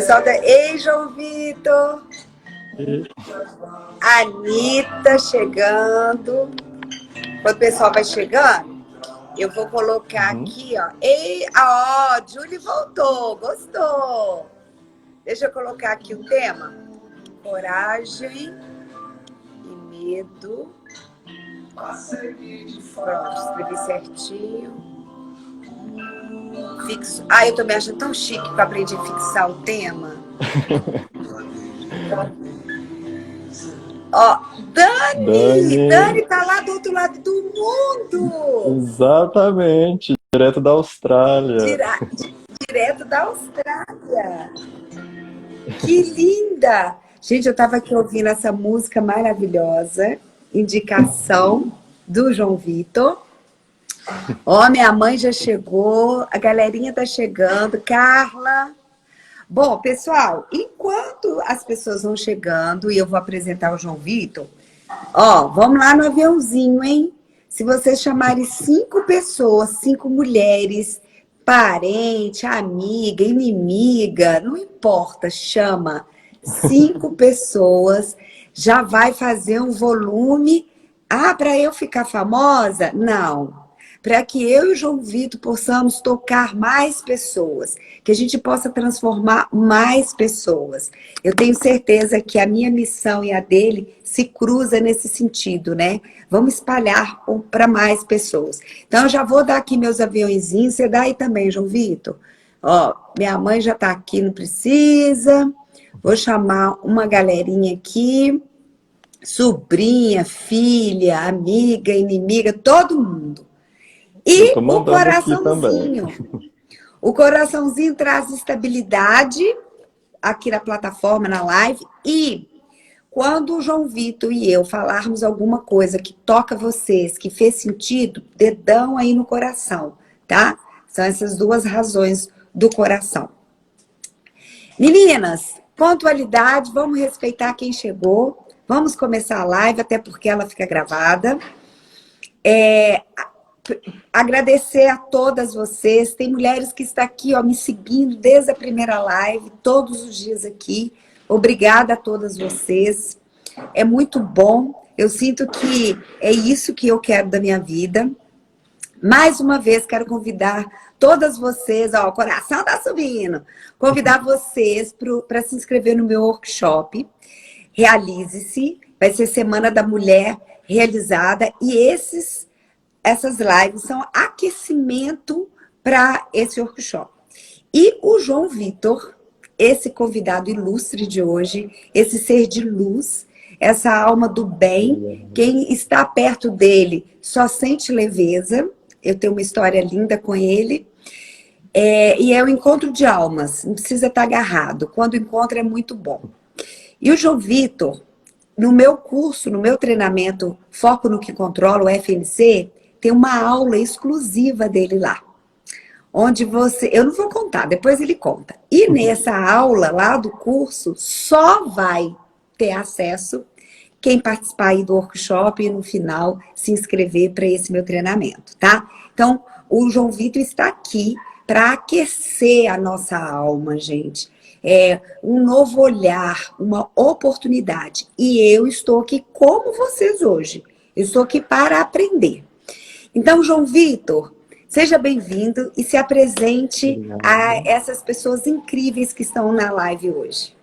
pessoal da... Ei, João Vitor! Anitta chegando. Quando o pessoal vai chegando, eu vou colocar aqui, ó. Ei, ó, Julie voltou, gostou. Deixa eu colocar aqui o tema. Coragem e medo. Pronto, escrevi certinho. Fixo. Eu tô me achando tão chique que eu aprendi a fixar o tema. Ó, Dani tá lá do outro lado do mundo. Exatamente, direto da Austrália. Direto da Austrália. Que linda! Gente, eu tava aqui ouvindo essa música maravilhosa, indicação do João Vitor. Ó, minha mãe já chegou, a galerinha tá chegando, Carla. Bom, pessoal, enquanto as pessoas vão chegando e eu vou apresentar o João Vitor, ó, vamos lá no aviãozinho, hein? Se vocês chamarem 5 pessoas, 5 mulheres, parente, amiga, inimiga, não importa, chama 5 pessoas, já vai fazer um volume. Para eu ficar famosa? Não. Para que eu e o João Vitor possamos tocar mais pessoas, que a gente possa transformar mais pessoas. Eu tenho certeza que a minha missão e a dele se cruza nesse sentido, né? Vamos espalhar para mais pessoas. Então, eu já vou dar aqui meus aviãozinhos, você dá aí também, João Vitor? Ó, minha mãe já está aqui, não precisa. Vou chamar uma galerinha aqui, sobrinha, filha, amiga, inimiga, todo mundo. E o coraçãozinho. O coraçãozinho traz estabilidade aqui na plataforma, na live. E quando o João Vitor e eu falarmos alguma coisa que toca vocês, que fez sentido, dedão aí no coração, tá? São essas 2 razões do coração. Meninas, pontualidade, vamos respeitar quem chegou. Vamos começar a live, até porque ela fica gravada. Agradecer a todas vocês. Tem mulheres que estão aqui, ó, me seguindo desde a primeira live, todos os dias aqui. Obrigada a todas vocês. É muito bom. Eu sinto que é isso que eu quero da minha vida. Mais uma vez, quero convidar todas vocês, ó, o coração tá subindo. Convidar vocês para se inscrever no meu workshop. Realize-se. Vai ser Semana da Mulher Realizada. E essas lives são aquecimento para esse workshop. E o João Vitor, esse convidado ilustre de hoje, esse ser de luz, essa alma do bem, quem está perto dele só sente leveza. Eu tenho uma história linda com ele. E é o encontro de almas, não precisa estar agarrado. Quando encontra é muito bom. E o João Vitor, no meu curso, no meu treinamento Foco no que Controla, o FNC, tem uma aula exclusiva dele lá. Onde você... Eu não vou contar, depois ele conta. E nessa aula lá do curso, só vai ter acesso quem participar aí do workshop e no final se inscrever para esse meu treinamento, tá? Então, o João Vitor está aqui para aquecer a nossa alma, gente. É um novo olhar, uma oportunidade. E eu estou aqui como vocês hoje. Eu estou aqui para aprender. Então, João Vitor, seja bem-vindo e se apresente a essas pessoas incríveis que estão na live hoje.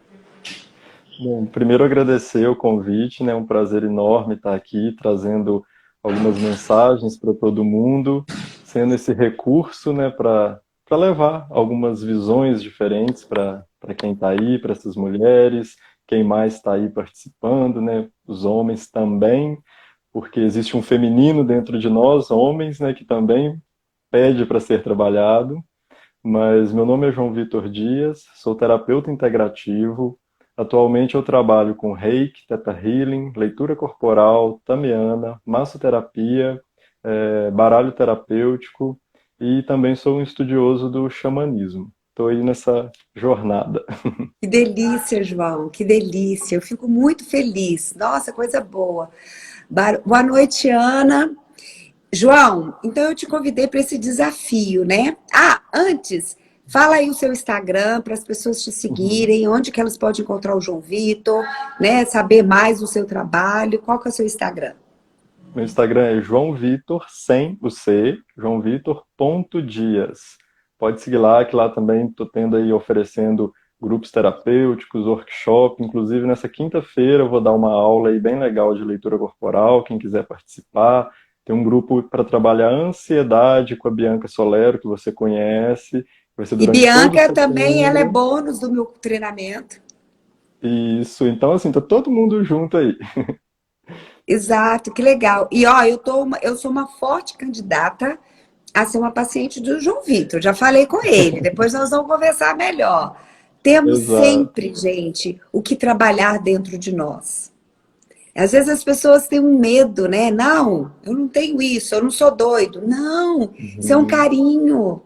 Bom, primeiro agradecer o convite, né? É um prazer enorme estar aqui trazendo algumas mensagens para todo mundo, sendo esse recurso, né, para levar algumas visões diferentes para quem está aí, para essas mulheres, quem mais está aí participando, né? Os homens também, porque existe um feminino dentro de nós, homens, né, que também pede para ser trabalhado. Mas meu nome é João Vitor Dias, sou terapeuta integrativo. Atualmente eu trabalho com Reiki, Theta Healing, leitura corporal, tamiana, massoterapia, baralho terapêutico e também sou um estudioso do xamanismo. Estou aí nessa jornada. Que delícia, João, que delícia. Eu fico muito feliz. Nossa, coisa boa. Boa noite, Ana. João, então eu te convidei para esse desafio, né? Antes, Fala aí o seu Instagram para as pessoas te seguirem, onde que elas podem encontrar o João Vitor, né? Saber mais do seu trabalho. Qual que é o seu Instagram? Meu Instagram é João Vitor, sem o C, joãovitor.dias. Pode seguir lá, que lá também estou tendo aí oferecendo grupos terapêuticos, workshop. Inclusive, nessa quinta-feira eu vou dar uma aula aí bem legal de leitura corporal, quem quiser participar. Tem um grupo para trabalhar a ansiedade com a Bianca Solero, que você conhece. Vai ser E durante todo Bianca também, ela é setembro. bônus do meu treinamento. Isso, então assim, tá todo mundo junto aí. Exato, que legal. E ó, eu sou uma forte candidata a ser uma paciente do João Vitor. Já falei com ele, depois nós vamos conversar melhor. Temos Exato. sempre, gente, o que trabalhar dentro de nós. Às vezes as pessoas têm um medo, né? Não, eu não tenho isso, eu não sou doido. Não, isso é um Uhum. carinho,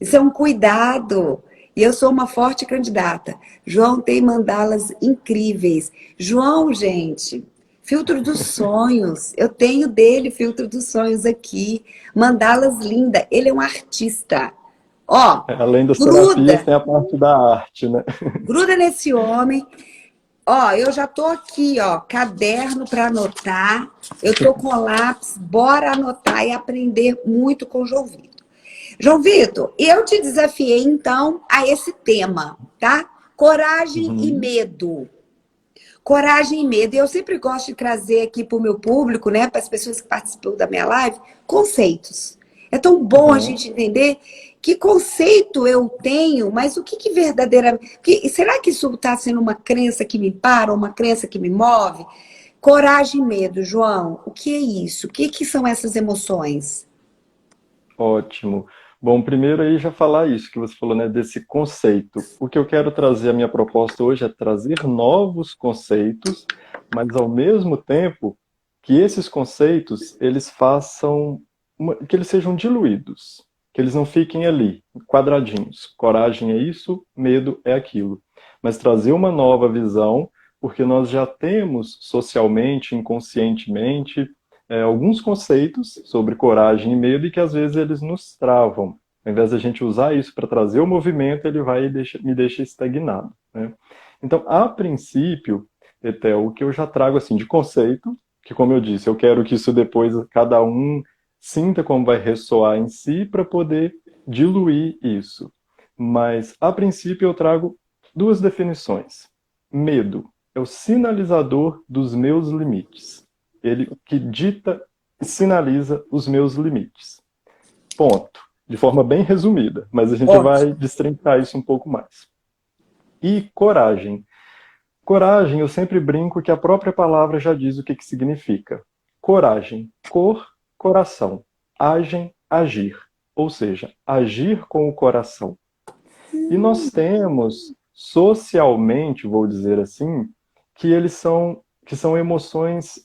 isso é um cuidado. E eu sou uma forte candidata. João tem mandalas incríveis. João, gente, filtro dos sonhos. Eu tenho dele filtro dos sonhos aqui. Mandalas linda. Ele é um artista. Ó, Além das terapias, gruda, tem a parte da arte, né? gruda nesse homem. Ó, eu já tô aqui, ó, caderno para anotar. Eu tô com lápis, bora anotar e aprender muito com o João Vitor. João Vitor, eu te desafiei então a esse tema, tá? Coragem e Uhum. medo. Coragem e medo. E eu sempre gosto de trazer aqui para o meu público, né, para as pessoas que participam da minha live, conceitos. É tão bom a Uhum. gente entender que conceito eu tenho, mas o que, que verdadeiramente. Será que isso está sendo uma crença que me para, uma crença que me move? Coragem e medo, João. O que é isso? O que, que são essas emoções? Ótimo. Bom, primeiro aí já falar isso que você falou, né, desse conceito. O que eu quero trazer, a minha proposta hoje é trazer novos conceitos, mas ao mesmo tempo que esses conceitos, eles façam, que eles sejam diluídos, que eles não fiquem ali, quadradinhos. Coragem é isso, medo é aquilo. Mas trazer uma nova visão, porque nós já temos socialmente, inconscientemente, alguns conceitos sobre coragem e medo e que às vezes eles nos travam. Ao invés da gente usar isso para trazer o movimento, ele vai e me deixa estagnado, né? Então, a princípio, Etel, o que eu já trago assim de conceito, que como eu disse, eu quero que isso depois cada um sinta como vai ressoar em si para poder diluir isso. Mas, a princípio, eu trago duas definições. Medo é o sinalizador dos meus limites. Ele que dita e sinaliza os meus limites. Ponto. De forma bem resumida, mas a gente vai Ótimo. destrinchar isso um pouco mais. E coragem. Coragem, eu sempre brinco que a própria palavra já diz o que, que significa. Coragem, cor, coração. Agem, agir. Ou seja, agir com o coração. E nós temos, socialmente, vou dizer assim, que são emoções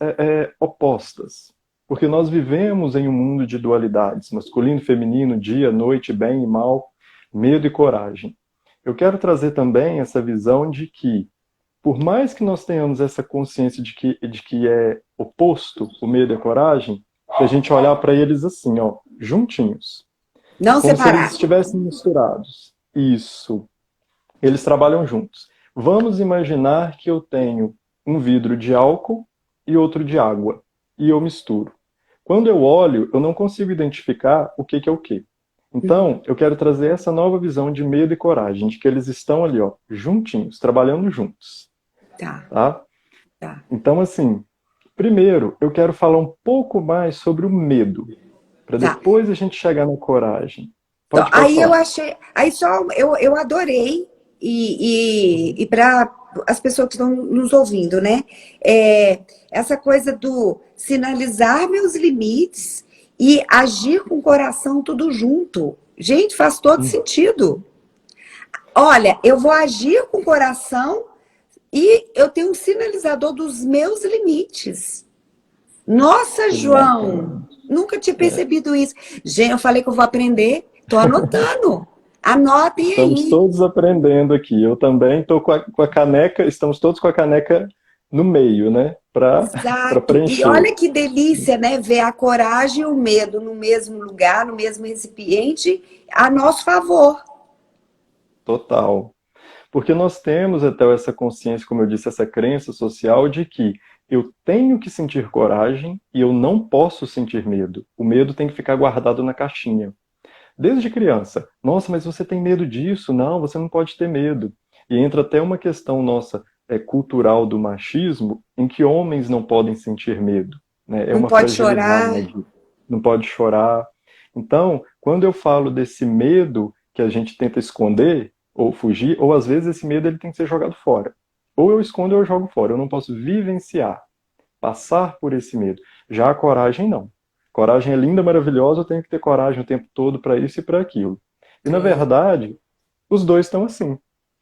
opostas. Porque nós vivemos em um mundo de dualidades, masculino e feminino, dia, noite, bem e mal, medo e coragem. Eu quero trazer também essa visão de que, por mais que nós tenhamos essa consciência de que é oposto o medo e a coragem, que a gente olhar para eles assim, ó, juntinhos, Não como se eles separar. estivessem misturados. Isso. Eles trabalham juntos. Vamos imaginar que eu tenho um vidro de álcool e outro de água, e eu misturo. Quando eu olho, eu não consigo identificar o que é o que. Então, eu quero trazer essa nova visão de medo e coragem, de que eles estão ali, ó, juntinhos, trabalhando juntos, Tá, tá? tá. Então, assim, primeiro, eu quero falar um pouco mais sobre o medo, para Tá. depois a gente chegar na coragem. Então, Pode aí eu falar. achei, aí só eu adorei e para as pessoas que estão nos ouvindo, né? Essa coisa do sinalizar meus limites e agir com o coração tudo junto. Gente, faz todo Uhum. sentido. Olha, eu vou agir com o coração e eu tenho um sinalizador dos meus limites. Nossa, João, Exatamente. nunca tinha percebido isso. Gente, eu falei que eu vou aprender, estou anotando. Anotem Estamos aí. todos aprendendo aqui. Eu também estou com a caneca, estamos todos com a caneca no meio, né? Para Exato. E preencher. olha que delícia, né? Ver a coragem e o medo no mesmo lugar, no mesmo recipiente, a nosso favor. Total. Porque nós temos até essa consciência, como eu disse, essa crença social de que eu tenho que sentir coragem e eu não posso sentir medo. O medo tem que ficar guardado na caixinha. Desde criança. Nossa, mas você tem medo disso? Não, você não pode ter medo. E entra até uma questão nossa cultural do machismo, em que homens não podem sentir medo. Né? É Não uma pode chorar. fragilidade, não pode chorar. Então, quando eu falo desse medo que a gente tenta esconder ou fugir, ou às vezes esse medo ele tem que ser jogado fora. Ou eu escondo ou eu jogo fora. Eu não posso vivenciar, passar por esse medo. Já a coragem, não. Coragem é linda, maravilhosa, eu tenho que ter coragem o tempo todo para isso e para aquilo. E na verdade, os dois estão assim,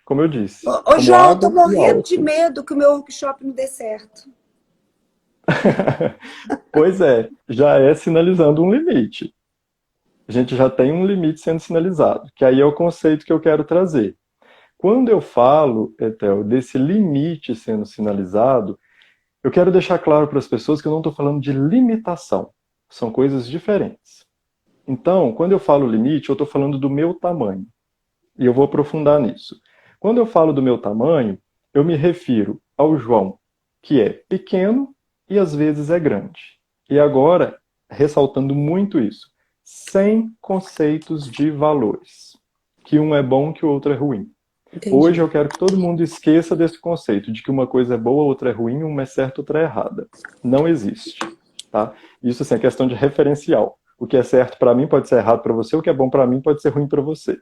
como eu disse, Ô, como João, eu tô água e morrendo de álcool. medo que o meu workshop não dê certo. Pois é, já é sinalizando um limite. A gente já tem um limite sendo sinalizado, que aí é o conceito que eu quero trazer. Quando eu falo, Etel, desse limite sendo sinalizado, eu quero deixar claro para as pessoas que eu não estou falando de limitação. São coisas diferentes. Então, quando eu falo limite, eu estou falando do meu tamanho. E eu vou aprofundar nisso. Quando eu falo do meu tamanho, eu me refiro ao João, que é pequeno e às vezes é grande. E agora, ressaltando muito isso, sem conceitos de valores. Que um é bom, que o outro é ruim. Hoje Entendi. eu quero que todo mundo esqueça desse conceito de que uma coisa é boa, outra é ruim, uma é certa, outra é errada. Não existe. Tá? Isso assim, é questão de referencial. O que é certo para mim pode ser errado para você, o que é bom para mim pode ser ruim para você.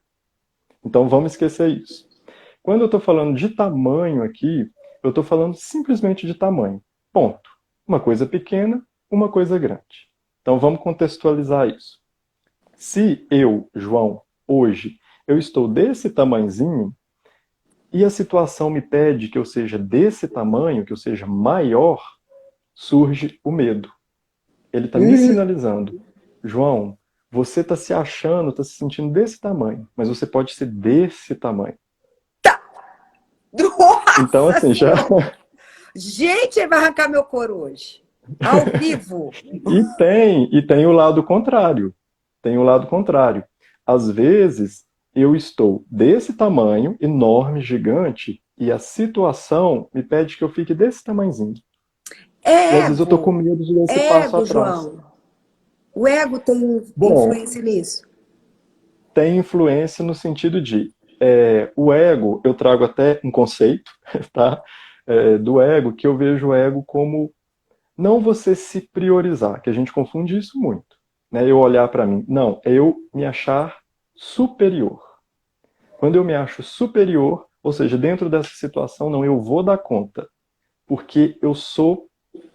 Então vamos esquecer isso. Quando eu estou falando de tamanho aqui, eu estou falando simplesmente de tamanho. Ponto. Uma coisa pequena, uma coisa grande. Então vamos contextualizar isso. Se eu, João, hoje, eu estou desse tamanzinho, e a situação me pede que eu seja desse tamanho, que eu seja maior, surge o medo. Ele está me Hum, sinalizando, João, você está se achando, está se sentindo desse tamanho, mas você pode ser desse tamanho. Então, Nossa assim, já. Senhora! Gente, ele vai arrancar meu couro hoje. Ao vivo. E tem o lado contrário. Tem o lado contrário. Às vezes, eu estou desse tamanho, enorme, gigante, e a situação me pede que eu fique desse tamanhozinho. E às vezes eu estou com Ego. medo de dar esse passo Ego, atrás. João. O ego tem Bom, influência nisso? tem influência no sentido de o ego, eu trago até um conceito, tá? Do ego, que eu vejo o ego como não você se priorizar, que a gente confunde isso muito. Né? Eu olhar para mim. Não, é eu me achar superior. Quando eu me acho superior, ou seja, dentro dessa situação, não, eu vou dar conta. Porque eu sou,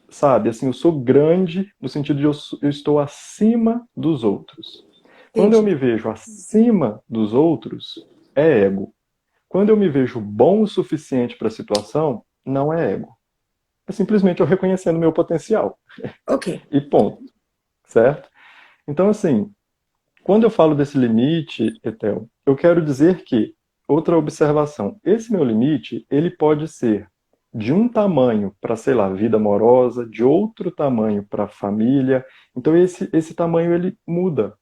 sabe, assim, eu sou grande no sentido de eu estou acima dos outros. Quando eu Entendi. me vejo acima dos outros, é ego. Quando eu me vejo bom o suficiente para a situação, não é ego. É simplesmente eu reconhecendo meu potencial. Ok. E ponto. Certo? Então, assim, quando eu falo desse limite, Etel, eu quero dizer que, outra observação, esse meu limite, ele pode ser de um tamanho para, sei lá, vida amorosa, de outro tamanho para família. Então, esse tamanho, ele muda.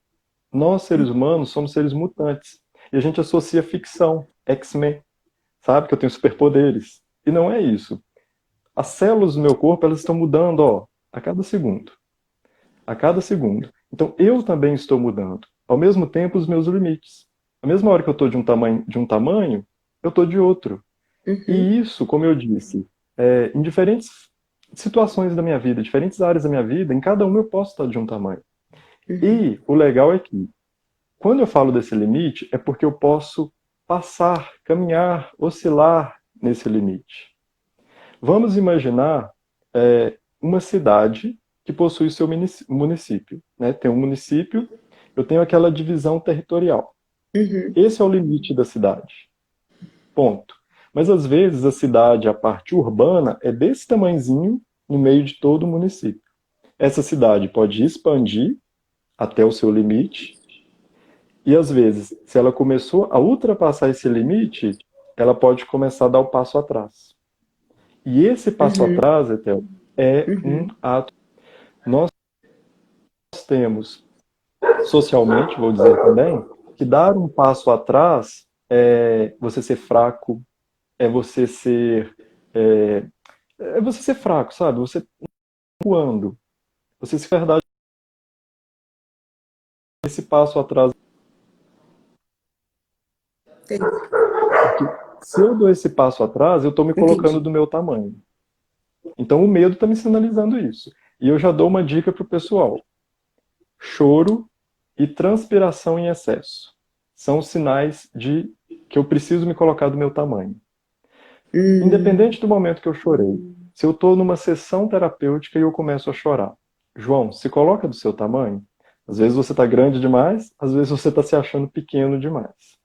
Nós, seres humanos, somos seres mutantes. E a gente associa ficção, X-Men, sabe? Que eu tenho superpoderes. E não é isso. As células do meu corpo, elas estão mudando, ó, a cada segundo. A cada segundo. Então eu também estou mudando. Ao mesmo tempo, os meus limites. A mesma hora que eu estou de um tamanho, eu estou de outro. Uhum, E isso, como eu disse, em diferentes situações da minha vida, diferentes áreas da minha vida, em cada uma eu posso estar de um tamanho. uhum. E o legal é que, quando eu falo desse limite, é porque eu posso passar, caminhar, oscilar nesse limite. Vamos imaginar uma cidade que possui seu município. Né? Tem um município, eu tenho aquela divisão territorial. Uhum. Esse é o limite da cidade. Ponto. Mas às vezes a cidade, a parte urbana, é desse tamanhozinho no meio de todo o município. Essa cidade pode expandir até o seu limite, e às vezes, se ela começou a ultrapassar esse limite, ela pode começar a dar o passo atrás. E esse passo Uhum. atrás, Etel, é um Uhum. ato. Nós temos, socialmente, vou dizer também, que dar um passo atrás é você ser fraco, é você ser, é, é você ser fraco, sabe? Você voando, você se verdade esse passo atrás, Entendi. porque se eu dou esse passo atrás, eu estou me colocando Entendi. do meu tamanho. Então o medo está me sinalizando isso. E eu já dou uma dica para o pessoal. Choro e transpiração em excesso são os sinais de que eu preciso me colocar do meu tamanho. Hum, Independente do momento que eu chorei, se eu estou numa sessão terapêutica e eu começo a chorar, João, se coloca do seu tamanho. Às vezes você está grande demais, às vezes você está se achando pequeno demais.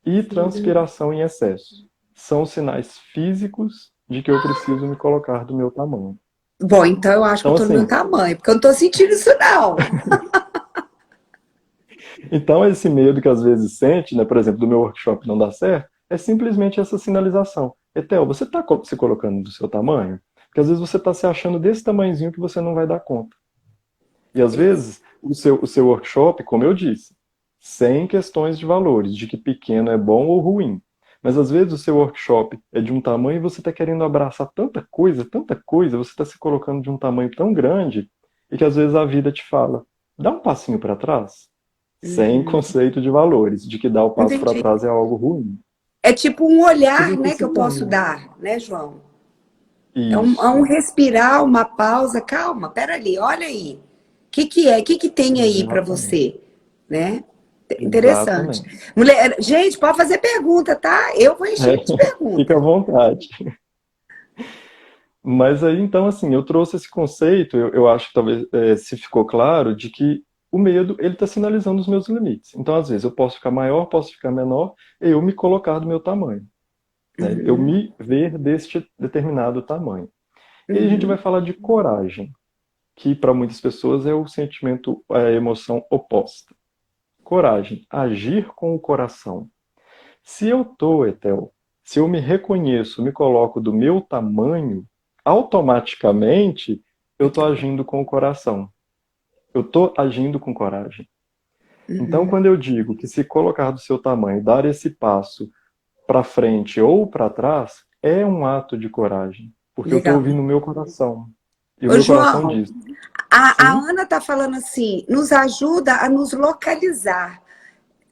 E transpiração em excesso são sinais físicos de que eu preciso me colocar do meu tamanho. bom, então eu acho que eu Então, tô no meu assim, tamanho, porque eu não tô sentindo isso, não. então esse medo que às vezes sente, né, por exemplo, do meu workshop não dar certo, é simplesmente essa sinalização. Etel, você está se colocando do seu tamanho? Porque às vezes você está se achando desse tamanhozinho que você não vai dar conta. E às vezes o seu workshop, como eu disse, sem questões de valores, de que pequeno é bom ou ruim. Mas às vezes o seu workshop é de um tamanho e você está querendo abraçar tanta coisa, você está se colocando de um tamanho tão grande, e que às vezes a vida te fala, dá um passinho para trás, sem Uhum. conceito de valores, de que dar o passo para Entendi. trás é algo ruim. É tipo um Que olhar, você né, que se eu posso permite. dar, né, João? É um Isso, respirar, uma pausa. Calma, peraí, olha aí. O que que é? O que que tem aí para exatamente, você? Né? Interessante. exatamente. Mulher, gente, pode fazer pergunta, tá? Eu vou encher de Fica à pergunta. vontade. Mas aí, então, assim, eu trouxe esse conceito, eu acho que talvez se ficou claro, de que o medo, ele está sinalizando os meus limites. Então, às vezes, eu posso ficar maior, posso ficar menor, e eu me colocar do meu tamanho, né? Eu Uhum, me ver deste determinado tamanho. E aí a gente vai uhum. falar de coragem, que para muitas pessoas é o sentimento, a emoção oposta. Coragem, agir com o coração. Se eu tô, Etel, se eu me reconheço, me coloco do meu tamanho, automaticamente eu tô agindo com o coração. Eu tô agindo com coragem. Então, Uhum. quando eu digo que se colocar do seu tamanho, dar esse passo para frente ou para trás, é um ato de coragem, porque eu estou Legal. ouvindo o meu coração. E o Ô, meu coração João, diz: a sim, Ana está falando assim, nos ajuda a nos localizar.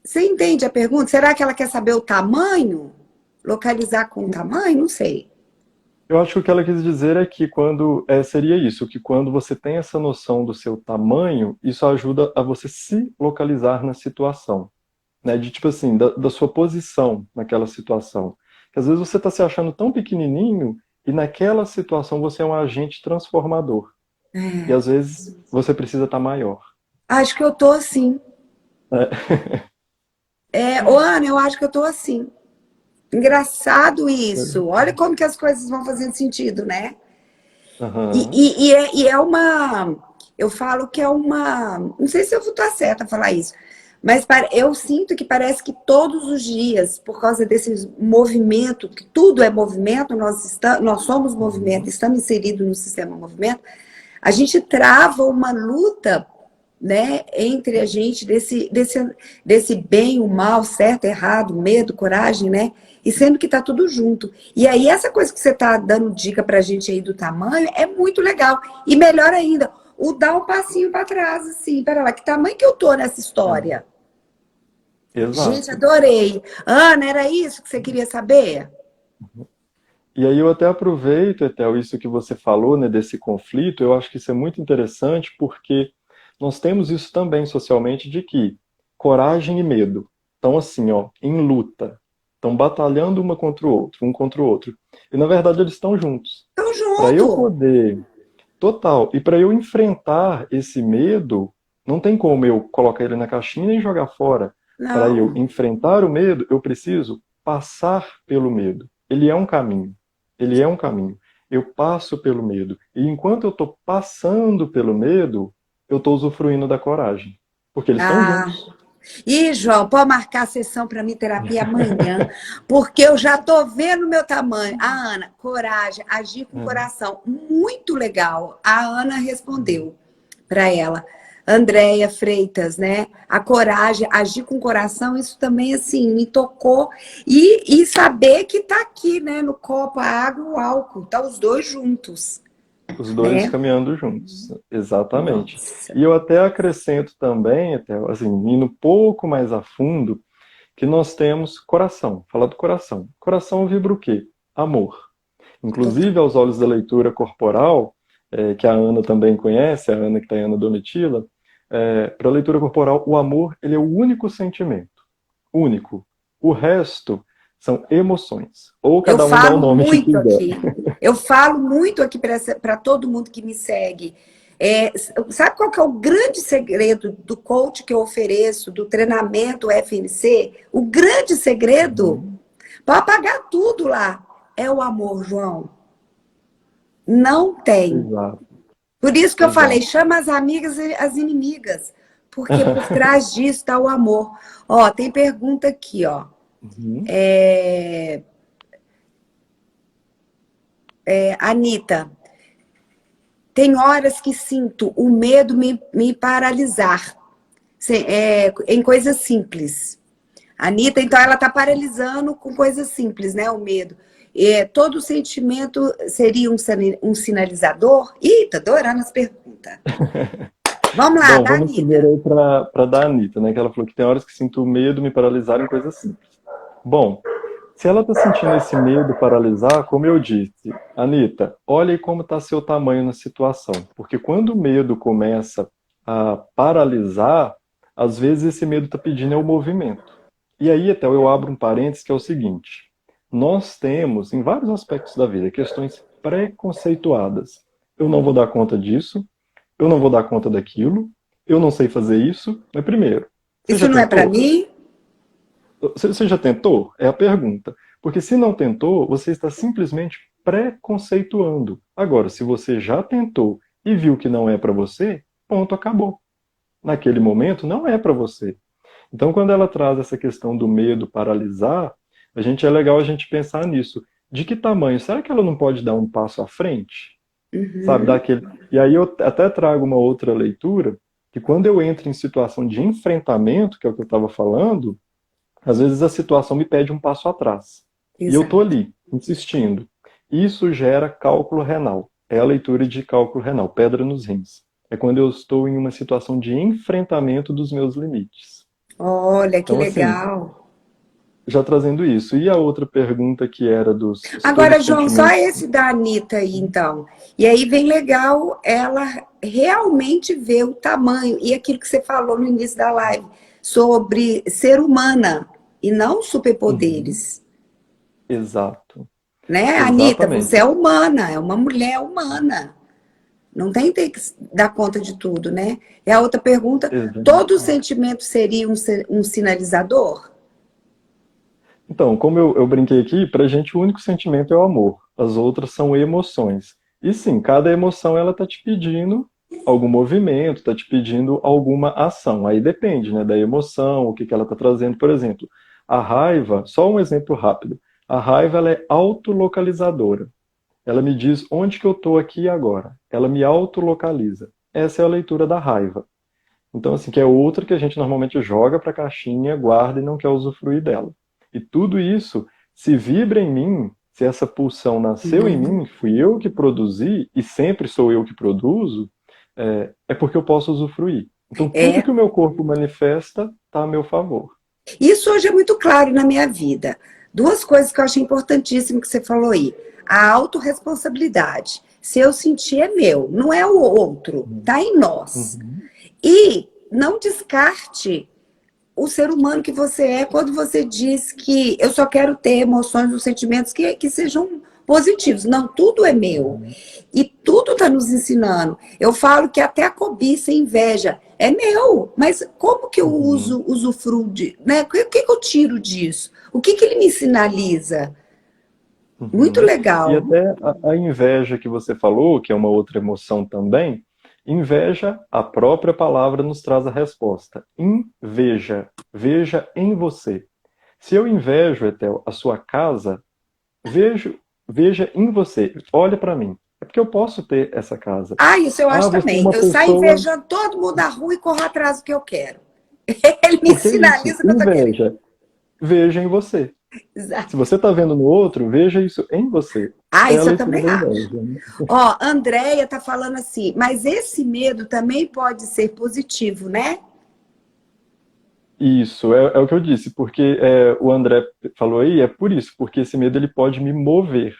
Você entende a pergunta? Será que ela quer saber o tamanho? Localizar com o tamanho? Não sei. eu acho que o que ela quis dizer é que quando seria isso, que quando você tem essa noção do seu tamanho, isso ajuda a você se localizar na situação, né? De tipo assim, da sua posição naquela situação. Que às vezes você está se achando tão pequenininho e naquela situação você é um agente transformador. E É. às vezes você precisa estar maior, Acho que eu tô assim. né? Ô, Ana, eu acho que eu tô assim. Engraçado isso. Olha como que as coisas vão fazendo sentido, né? E, Aham. e- e é, e é uma. Eu falo que é uma. Não sei se eu vou estar certa a falar isso, mas eu sinto que parece que todos os dias, por causa desse movimento, que tudo é movimento, nós somos movimento, Uhum. estamos inseridos no sistema movimento, a gente trava uma luta, né, entre a gente desse bem, o mal, certo, errado, medo, coragem, né? E sendo que tá tudo junto. E aí, essa coisa que você tá dando dica pra gente aí do tamanho é muito legal. E melhor ainda, o dar um passinho para trás, assim, pera lá, que tamanho que eu tô nessa É, história? Gente, exato. adorei. Ana, era isso que você queria saber? E aí eu até aproveito, Etel, isso que você falou, né, desse conflito, eu acho que isso é muito interessante porque nós temos isso também socialmente de que coragem e medo estão assim, ó, em luta, estão batalhando uma contra o outro, um contra o outro. E na verdade eles estão juntos. Tamo Para eu junto. poder, total, e para eu enfrentar esse medo, não tem como eu colocar ele na caixinha e jogar fora. Para eu Não. enfrentar o medo, eu preciso passar pelo medo. Ele é um caminho. Ele é um caminho. Eu passo pelo medo. E enquanto eu estou passando pelo medo, eu estou usufruindo da coragem. Porque eles estão Ah, juntos. Ih, João, pode marcar a sessão para mim, terapia amanhã, porque eu já tô vendo o meu tamanho. A Ana, coragem, agir com É. coração. Muito legal. A Ana respondeu para ela. Andréia Freitas, né? A coragem, agir com o coração, isso também, assim, me tocou. E saber que tá aqui, né? No copo, a água e o álcool, tá os dois juntos, Os dois né? caminhando juntos, exatamente. Nossa. E eu até acrescento também, até, assim, indo um pouco mais a fundo, que nós temos coração. Falar do coração. Coração vibra o quê? Amor. Inclusive, aos olhos da leitura corporal, que a Ana também conhece, a Ana que está em Ana Domitila, para a leitura corporal, o amor ele é o único sentimento. Único. O resto são emoções. Ou Eu cada um dá o falo nome que muito quiser. aqui. Eu falo muito aqui para todo mundo que me segue. Sabe qual que é o grande segredo do coach que eu ofereço, do treinamento FNC? O grande segredo, Uhum. para apagar tudo lá, é o amor, João. Não tem. Exato, Por isso que eu falei, exato. chama as amigas e as inimigas. Porque por trás disso está o amor. Ó, tem pergunta aqui, ó. Uhum. Anitta, tem horas que sinto o medo me paralisar em coisas simples. A Anitta, então, ela está paralisando com coisas simples, né? O medo. Todo sentimento seria um sinalizador? Ih, tô adorando as perguntas. Vamos lá, Bom, da vamos primeiro Anitta. aí para da Anitta, né? Que ela falou que tem horas que sinto medo me paralisar em coisas simples. Bom, se ela está sentindo esse medo paralisar, como eu disse, Anitta, olha aí como está seu tamanho na situação. Porque quando o medo começa a paralisar, às vezes esse medo está pedindo é o movimento. E aí, até eu abro um parênteses que é o seguinte: nós temos, em vários aspectos da vida, questões preconceituadas. Eu não vou dar conta disso, eu não vou dar conta daquilo, eu não sei fazer isso. Mas primeiro, você já Isso não é para tentou? mim? Você já tentou? É a pergunta. Porque se não tentou, você está simplesmente preconceituando. Agora, se você já tentou e viu que não é para você, ponto, acabou. Naquele momento, não é para você. Então, quando ela traz essa questão do medo paralisar, é legal a gente pensar nisso. De que tamanho? Será que ela não pode dar um passo à frente? Sabe, dar Uhum. aquele... E aí eu até trago uma outra leitura, que quando eu entro em situação de enfrentamento, que é o que eu estava falando, às vezes a situação me pede um passo atrás. E eu tô Exato. ali, insistindo. Isso gera cálculo renal. É a leitura de cálculo renal, pedra nos rins. É quando eu estou em uma situação de enfrentamento dos meus limites. Olha, que Então, assim, legal. já trazendo isso. E a outra pergunta que era dos se todos Agora, os João, só sentimentos. esse da Anitta aí, então. E aí vem legal ela realmente ver o tamanho e aquilo que você falou no início da live sobre ser humana e não Uhum. superpoderes, Exato. né? Anitta, você é Exatamente. humana, é uma mulher humana. Não tem que dar conta de tudo, né? E a outra pergunta, todo Exatamente. sentimento seria um sinalizador? Então, como eu brinquei aqui, pra gente o único sentimento é o amor. As outras são emoções. E sim, cada emoção ela tá te pedindo algum movimento, tá te pedindo alguma ação. Aí depende, né, da emoção, o que que ela tá trazendo. Por exemplo, a raiva, só um exemplo rápido. A raiva ela é autolocalizadora. Ela me diz onde que eu tô aqui e agora. Ela me autolocaliza. Essa é a leitura da raiva. Então, assim, que é outra que a gente normalmente joga para a caixinha, guarda e não quer usufruir dela. E tudo isso, se vibra em mim, se essa pulsão nasceu em Uhum. mim, fui eu que produzi e sempre sou eu que produzo, é porque eu posso usufruir. Então, tudo É, que o meu corpo manifesta está a meu favor. isso hoje é muito claro na minha vida. Duas coisas que eu achei importantíssimo que você falou aí. A autorresponsabilidade. Se eu sentir, é meu, não é o outro, tá em nós. Uhum. E não descarte o ser humano que você é quando você diz que eu só quero ter emoções ou sentimentos que sejam positivos. Não, tudo é meu. Uhum. E tudo está nos ensinando. Eu falo que até a cobiça e a inveja é meu, mas como que eu Uhum. usufruo de, né? O que eu tiro disso? O que ele me sinaliza? Muito Uhum. E legal. até a inveja que você falou, que é uma outra emoção também, inveja, a própria palavra nos traz a resposta. Inveja, veja em você. Se eu invejo, Etel, a sua casa, veja em você, olha para mim. É porque eu posso ter essa casa. Ah, isso eu acho Você é também. uma Eu saio pessoa... invejando todo mundo da rua e corro atrás do que eu quero. Ele me Porque é isso, sinaliza que eu tô querendo. inveja, veja em você. Se Exato. você está vendo no outro, veja isso em você. Ah, É a isso eu leitura também da acho. inveja, né? Ó, Andréia tá falando assim, mas esse medo também pode ser positivo, né? Isso, é o que eu disse, porque o André falou aí, é por isso, porque esse medo ele pode me mover.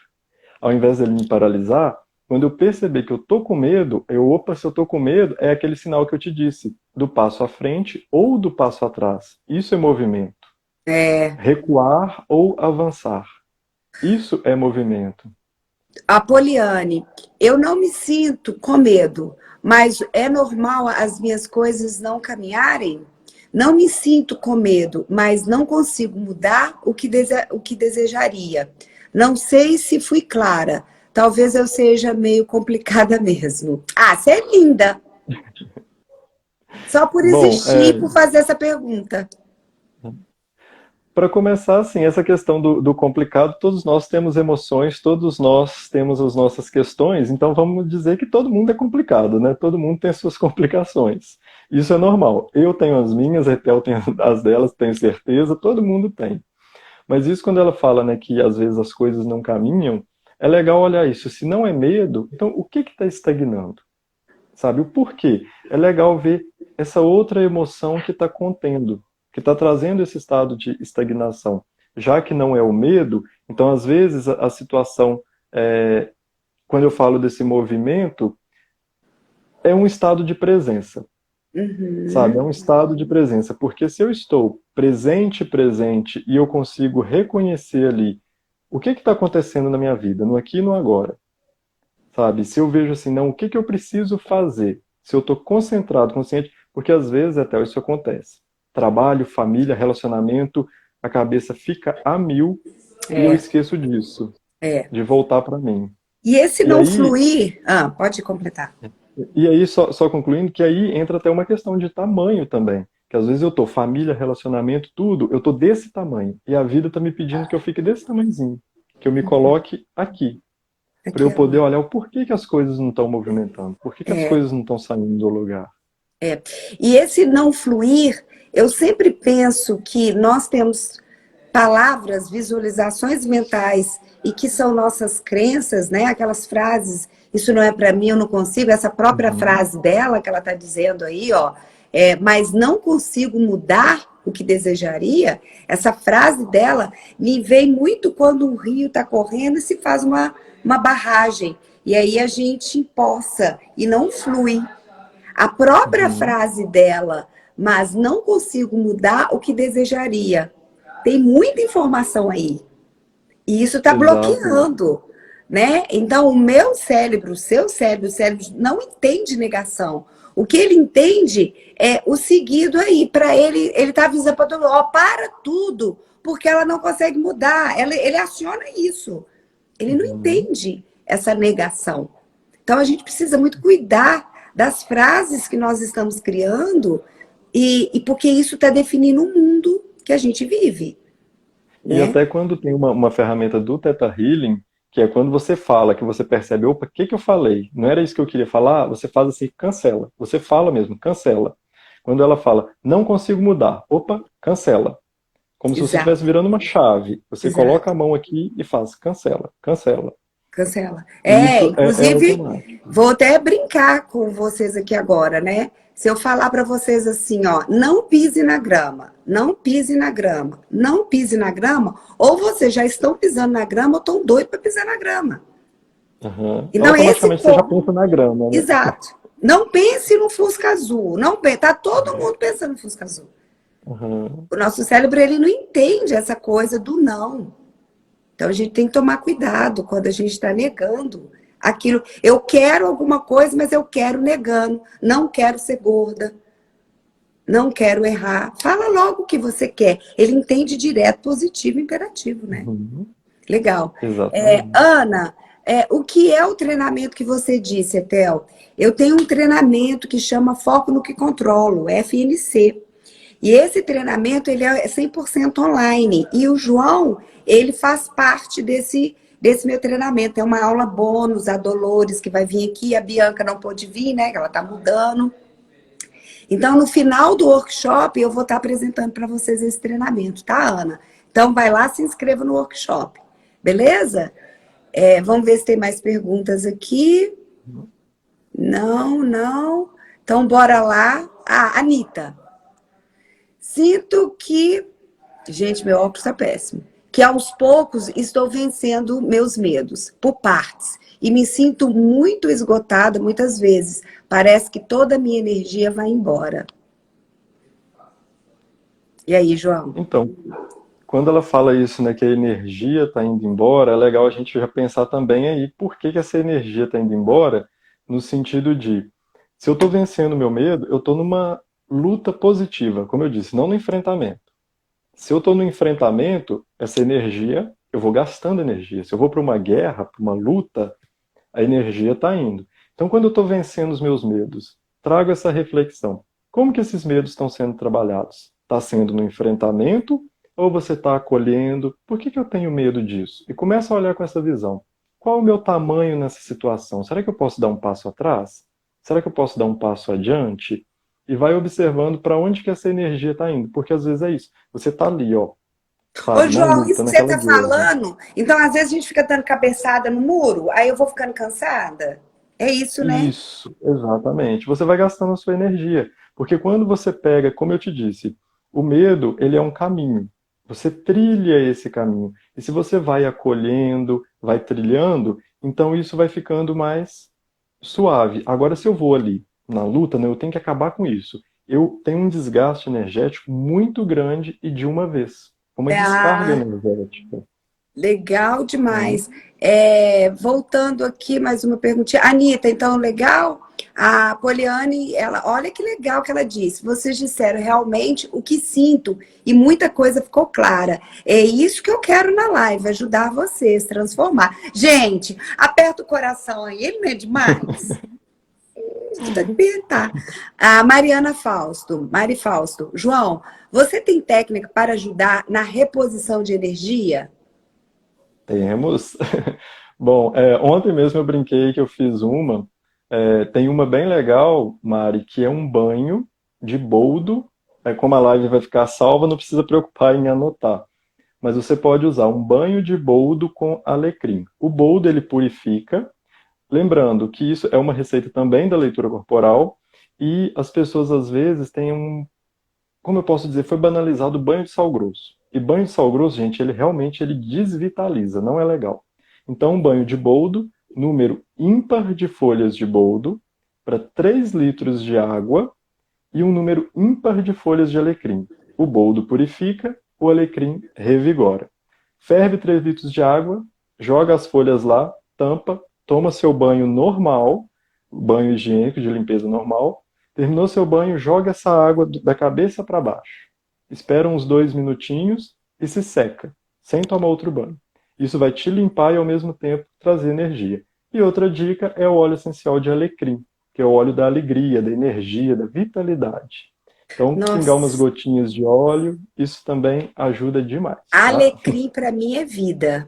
Ao invés dele me paralisar, quando eu perceber que eu tô com medo, opa, se eu tô com medo, é aquele sinal que eu te disse, do passo à frente ou do passo atrás. Isso é movimento. É, Recuar ou avançar. Isso é movimento. Apoliane, eu não me sinto com medo, mas é normal as minhas coisas não caminharem? Não me sinto com medo, mas não consigo mudar o que desejaria. Não sei se fui clara. Talvez eu seja meio complicada mesmo. Ah, você é linda. Só por Bom, existir e por fazer essa pergunta. para começar, assim, essa questão do complicado, todos nós temos emoções, todos nós temos as nossas questões, então vamos dizer que todo mundo é complicado, né? Todo mundo tem as suas complicações. Isso é normal. Eu tenho as minhas, a Etel tem as delas, tenho certeza, todo mundo tem. Mas isso quando ela fala, né, que às vezes as coisas não caminham, é legal olhar isso. Se não é medo, então o que está estagnando? Sabe, o porquê? É legal ver essa outra emoção que está contendo, que está trazendo esse estado de estagnação. Já que não é o medo, então às vezes a situação, quando eu falo desse movimento, é um estado de presença, sabe? É Uhum, um estado de presença, porque se eu estou presente, e eu consigo reconhecer ali o que está acontecendo na minha vida, no aqui e no agora, sabe? Se eu vejo assim, não, o que que eu preciso fazer? Se eu estou concentrado, consciente, porque às vezes até isso acontece. Trabalho, família, relacionamento, a cabeça fica a mil e eu é, esqueço disso, é. de voltar para mim. E esse E não aí, fluir. Ah, pode completar. só concluindo, que aí entra até uma questão de tamanho também. Que às vezes eu tô família, relacionamento, tudo, eu tô desse tamanho. E a vida tá me pedindo que eu fique desse tamanhozinho. Que eu me coloque aqui. Para Aqui eu é poder olhar o porquê que as coisas não estão movimentando, por que as É, coisas não estão saindo do lugar. é. E esse não fluir, eu sempre penso que nós temos palavras, visualizações mentais e que são nossas crenças, né? Aquelas frases, isso não é para mim, eu não consigo. Essa própria Uhum, frase dela que ela está dizendo aí, ó, mas não consigo mudar o que desejaria. Essa frase dela me vem muito quando um rio está correndo e se faz uma barragem. E aí a gente empoça e não flui. A própria uhum, frase dela, mas não consigo mudar o que desejaria. Tem muita informação aí. E isso está exato. bloqueando, né? Então, o meu cérebro, o cérebro não entende negação. O que ele entende é o seguido aí. Para ele está avisando para todo mundo, ó, para tudo, porque ela não consegue mudar. Ele aciona isso. Ele não Uhum, entende essa negação. Então, a gente precisa muito cuidar das frases que nós estamos criando e porque isso está definindo o mundo que a gente vive, e né? até quando tem uma ferramenta do Theta Healing, que é quando você fala, que você percebe, opa, o que que eu falei? Não era isso que eu queria falar? Você faz assim, cancela. Você fala mesmo, cancela. Quando ela fala, não consigo mudar, opa, cancela. Como se você estivesse Exato, virando uma chave. Você coloca exato. a mão aqui e faz cancela, cancela. Cancela. E isso é Inclusive, automático. vou até brincar com vocês aqui agora, né? Se eu falar para vocês assim, ó, não pise na grama, não pise na grama, não pise na grama, ou vocês já estão pisando na grama ou estão doidos para pisar na grama. Uhum. Então, esse Automaticamente você já ponto, pensa na grama, né? exato. Não pense no Fusca Azul, não pense, tá todo mundo pensando no Fusca Azul. Uhum. O nosso cérebro, ele não entende essa coisa do não. Então, a gente tem que tomar cuidado quando a gente está negando aquilo. Eu quero alguma coisa, mas eu quero negando. Não quero ser gorda. Não quero errar. Fala logo o que você quer. Ele entende direto, positivo e imperativo, né? Uhum. Legal. Exatamente. Ana, o que é o treinamento que você disse, Etel? Eu tenho um treinamento que chama Foco no que Controlo, FNC. E esse treinamento ele é 100% online. E o João, ele faz parte desse meu treinamento. Tem uma aula bônus, a Dolores, que vai vir aqui, a Bianca não pôde vir, né? Ela tá mudando. Então, no final do workshop, eu vou estar apresentando para vocês esse treinamento, tá, Ana? Então, vai lá, se inscreva no workshop, beleza? Vamos ver se tem mais perguntas aqui. Não. Então, bora lá. Ah, Anitta. Sinto que... Gente, meu óculos tá péssimo. Que aos poucos estou vencendo meus medos, por partes. E me sinto muito esgotada muitas vezes. Parece que toda a minha energia vai embora. E aí, João? Então, quando ela fala isso, né, que a energia está indo embora, é legal a gente já pensar também aí por que essa energia está indo embora, no sentido de, se eu estou vencendo o meu medo, eu estou numa luta positiva, como eu disse, não no enfrentamento. Se eu estou no enfrentamento, essa energia, eu vou gastando energia. Se eu vou para uma guerra, para uma luta, a energia está indo. Então, quando eu estou vencendo os meus medos, trago essa reflexão. Como que esses medos estão sendo trabalhados? Está sendo no enfrentamento ou você está acolhendo? Por que eu tenho medo disso? E começa a olhar com essa visão. Qual o meu tamanho nessa situação? Será que eu posso dar um passo atrás? Será que eu posso dar um passo adiante? E vai observando para onde que essa energia está indo. Porque às vezes é isso. Você está ali, ó, Ô, sabe, na João, isso luta, que você naquela tá guerra. falando, então às vezes a gente fica dando cabeçada no muro, aí eu vou ficando cansada? É isso, né? Isso, exatamente. Você vai gastando a sua energia. Porque quando você pega, como eu te disse, o medo, ele é um caminho. Você trilha esse caminho. E se você vai acolhendo, vai trilhando, então isso vai ficando mais suave. Agora, se eu vou ali na luta, né, eu tenho que acabar com isso. Eu tenho um desgaste energético muito grande e de uma vez. Uma descarga Ah, energética. legal Né? demais. Voltando aqui, mais uma perguntinha. Anitta, então, legal? A Poliane, ela, olha que legal que ela disse. Vocês disseram realmente o que sinto e muita coisa ficou clara. É isso que eu quero na live, ajudar vocês, transformar. Gente, aperta o coração aí, ele não é demais? De apertar. A Mariana Fausto, Mari Fausto. João, você tem técnica para ajudar na reposição de energia? Temos. Bom, ontem mesmo eu brinquei que eu fiz uma. Tem uma bem legal, Mari, que é um banho de boldo. Como a live vai ficar salva, não precisa preocupar em anotar. Mas você pode usar um banho de boldo com alecrim. O boldo ele purifica. Lembrando que isso é uma receita também da leitura corporal. E as pessoas às vezes têm como eu posso dizer, foi banalizado o banho de sal grosso. E banho de sal grosso, gente, ele realmente ele desvitaliza, não é legal. Então, um banho de boldo, número ímpar de folhas de boldo, para 3 litros de água e um número ímpar de folhas de alecrim. O boldo purifica, o alecrim revigora. Ferve 3 litros de água, joga as folhas lá, tampa, toma seu banho normal, banho higiênico de limpeza normal. Terminou seu banho, joga essa água da cabeça para baixo. Espera uns 2 minutinhos e se seca, sem tomar outro banho. Isso vai te limpar e ao mesmo tempo trazer energia. E outra dica é o óleo essencial de alecrim, que é o óleo da alegria, da energia, da vitalidade. Então, pingar umas Nossa, gotinhas de óleo, isso também ajuda demais, tá? alecrim para mim é vida.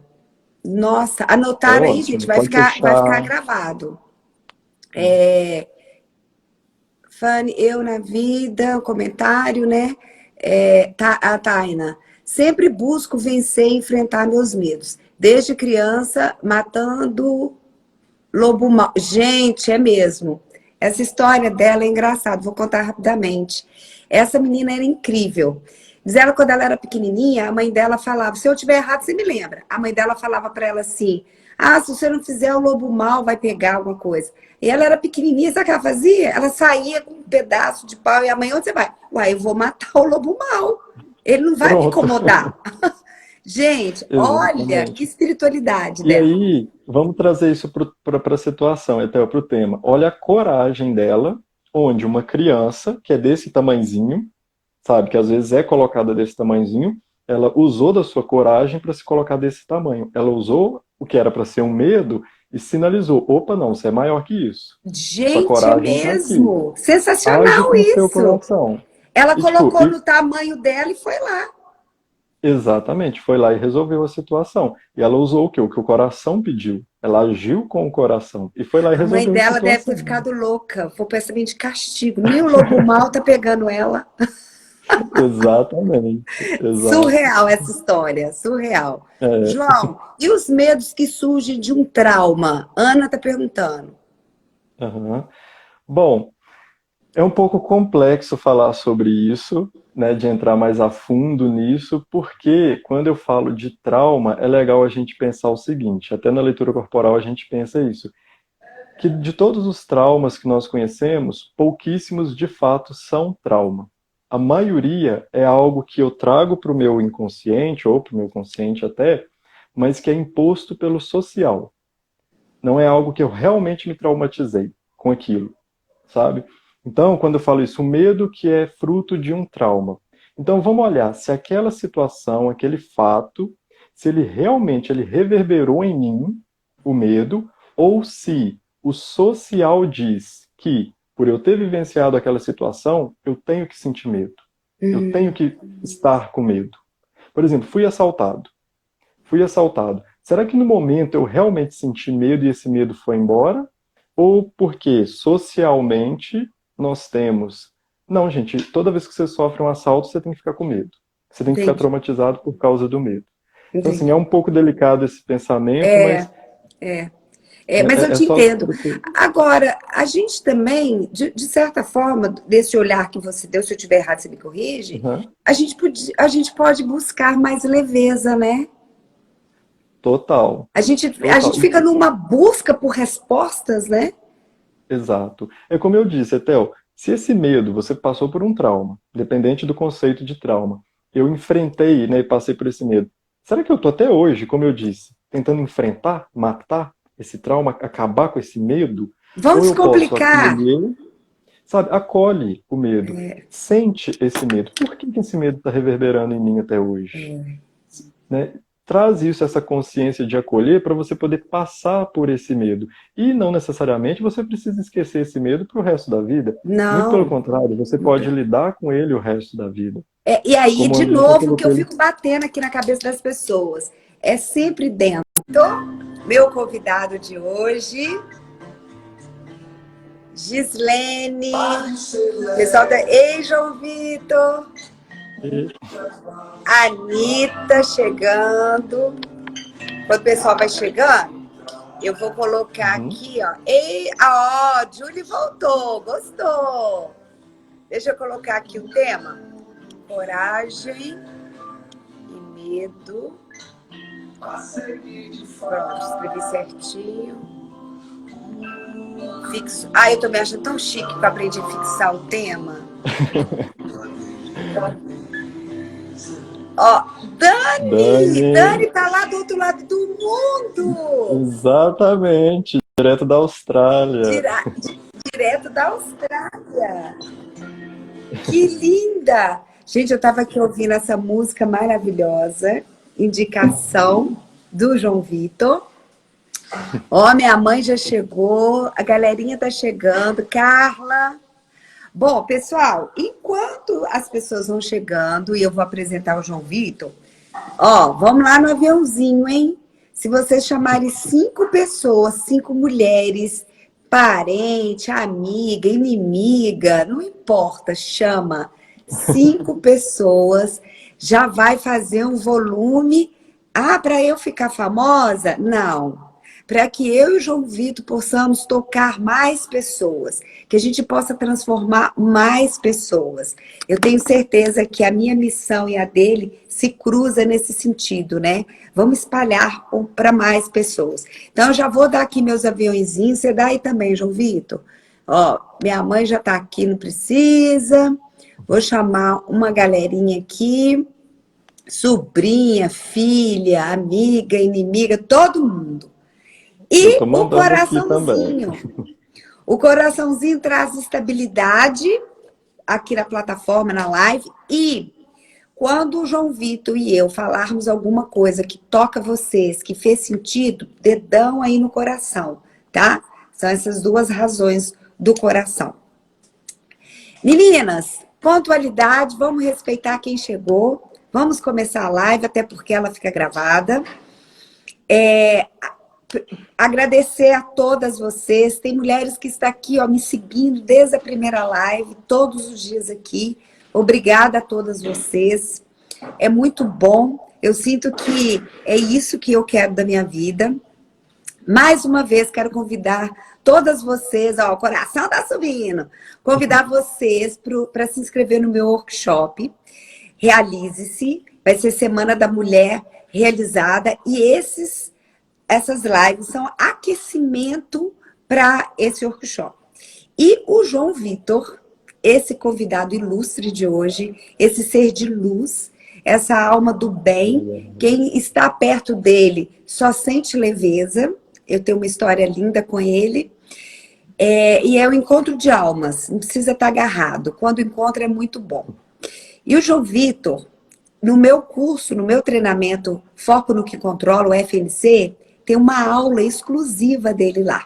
Nossa, É anotaram aí, gente, ótimo. Pode ser vai ficar chá. gravado. Fanny, eu na vida, um comentário, né? A Taina. Sempre busco vencer e enfrentar meus medos. Desde criança, matando lobo mau. Gente, é mesmo. Essa história dela é engraçada, vou contar rapidamente. Essa menina era incrível. Diz ela, quando ela era pequenininha, a mãe dela falava, se eu tiver errado, você me lembra. A mãe dela falava para ela assim, ah, se você não fizer, o lobo mau vai pegar alguma coisa. E ela era pequenininha, sabe o que ela fazia? Ela saía com um pedaço de pau e a mãe, onde você vai? Uai, eu vou matar o lobo mau. Ele não vai me Pronto. incomodar. Gente, olha que Exatamente. espiritualidade E dela. aí, vamos trazer isso para a situação, até para o tema. Olha a coragem dela, onde uma criança, que é desse tamanzinho, sabe, que às vezes é colocada desse tamanzinho, ela usou da sua coragem para se colocar desse tamanho. Ela usou o que era para ser um medo e sinalizou: opa, não, você é maior que isso. Sua Gente, é coragem está aqui. mesmo. Age Sensacional com o seu isso. coração. Ela E, tipo, colocou no tamanho dela e foi lá. Exatamente, foi lá e resolveu a situação. E ela usou o quê? O que o coração pediu. Ela agiu com o coração e foi lá e A mãe resolveu a dela deve ter situação. ficado louca. Foi pensamento de castigo. Nem o lobo mal tá pegando ela. Exatamente, exato. Surreal essa história, surreal. É, João, e os medos que surgem de um trauma? Ana tá perguntando. aham. Bom, é um pouco complexo falar sobre isso, né, de entrar mais a fundo nisso, porque quando eu falo de trauma, é legal a gente pensar o seguinte, até na leitura corporal a gente pensa isso, que de todos os traumas que nós conhecemos, pouquíssimos de fato são trauma. A maioria é algo que eu trago para o meu inconsciente, ou para o meu consciente até, mas que é imposto pelo social. Não é algo que eu realmente me traumatizei com aquilo, sabe? Então, quando eu falo isso, o medo que é fruto de um trauma. Então, vamos olhar se aquela situação, aquele fato, se ele realmente ele reverberou em mim, o medo, ou se o social diz que, por eu ter vivenciado aquela situação, eu tenho que sentir medo. Eu tenho Hum, que estar com medo. Por exemplo, fui assaltado. Fui assaltado. Será que no momento eu realmente senti medo e esse medo foi embora? Ou porque socialmente nós temos. Não, gente, toda vez que você sofre um assalto, você tem que ficar com medo. Você tem que ficar entendi, traumatizado por causa do medo. Então, assim, é entendi. um pouco delicado esse pensamento, É, mas é. Mas eu é te só entendo. para você. Agora, a gente também, de certa forma, desse olhar que você deu, se eu estiver errado, você me corrige, Uhum. a gente pode buscar mais leveza, né? Total, A total. gente fica numa busca por respostas, né? Exato. É como eu disse, Etel, se esse medo, você passou por um trauma, independente do conceito de trauma, eu enfrentei, né, e passei por esse medo. Será que eu tô até hoje, como eu disse, tentando enfrentar, matar esse trauma, acabar com esse medo? Vamos Ou eu posso descomplicar. acolher, sabe, acolhe o medo, sente esse medo. Por que que esse medo está reverberando em mim até hoje? Né? Traz isso, essa consciência de acolher, para você poder passar por esse medo. E não necessariamente você precisa esquecer esse medo para o resto da vida. Muito pelo Não. contrário, você pode lidar com ele o resto da vida. E aí, Como um de exemplo, eu novo, o que eu coloquei. fico batendo aqui na cabeça das pessoas é sempre dentro. Meu convidado de hoje, Gislene, pessoal da Ei, João Vitor, Anitta chegando. Quando o pessoal vai chegando, eu vou colocar Uhum. aqui, ó. Ei, ó, Julie voltou, gostou. Deixa eu colocar aqui o tema. Coragem e medo. Pronto, escrevi certinho. Fixo. Ah, eu tô me achando tão chique que eu aprendi a fixar o tema. Ó, Dani! Dani, Dani tá lá do outro lado do mundo! exatamente, direto da Austrália. Dira- Direto da Austrália. Que linda! Gente, eu tava aqui ouvindo essa música maravilhosa, indicação do João Vitor. Ó, minha mãe já chegou, a galerinha tá chegando, Carla. Bom, pessoal, enquanto as pessoas vão chegando e eu vou apresentar o João Vitor, ó, vamos lá no aviãozinho, hein? Se vocês chamarem 5 pessoas, 5 mulheres, parente, amiga, inimiga, não importa, chama 5 pessoas, já vai fazer um volume. Ah, para eu ficar famosa? Não. Para que eu e o João Vitor possamos tocar mais pessoas, que a gente possa transformar mais pessoas. Eu tenho certeza que a minha missão e a dele se cruza nesse sentido, né? Vamos espalhar para mais pessoas. Então, eu já vou dar aqui meus aviãozinhos, você dá aí também, João Vitor. Ó, minha mãe já está aqui, não precisa. Vou chamar uma galerinha aqui, sobrinha, filha, amiga, inimiga, todo mundo. Eu E tô o mandando aqui também. coraçãozinho. O coraçãozinho traz estabilidade aqui na plataforma, na live. E quando o João Vitor e eu falarmos alguma coisa que toca vocês, que fez sentido, dedão aí no coração, tá? São essas 2 razões do coração. Meninas, pontualidade, vamos respeitar quem chegou. Vamos começar a live, até porque ela fica gravada. É, agradecer a todas vocês. Tem mulheres que estão aqui, ó, me seguindo desde a primeira live, todos os dias aqui. Obrigada a todas vocês. É muito bom. Eu sinto que é isso que eu quero da minha vida. Mais uma vez, quero convidar todas vocês, ó, o coração tá subindo, convidar vocês para se inscrever no meu workshop. Realize-se, vai ser Semana da Mulher Realizada, e essas lives são aquecimento para esse workshop. E o João Vitor, esse convidado ilustre de hoje, esse ser de luz, essa alma do bem, quem está perto dele só sente leveza. Eu tenho uma história linda com ele. E é o encontro de almas, não precisa estar agarrado. Quando encontra é muito bom. E o João Vitor, no meu curso, no meu treinamento Foco no que Controla, o FNC, tem uma aula exclusiva dele lá.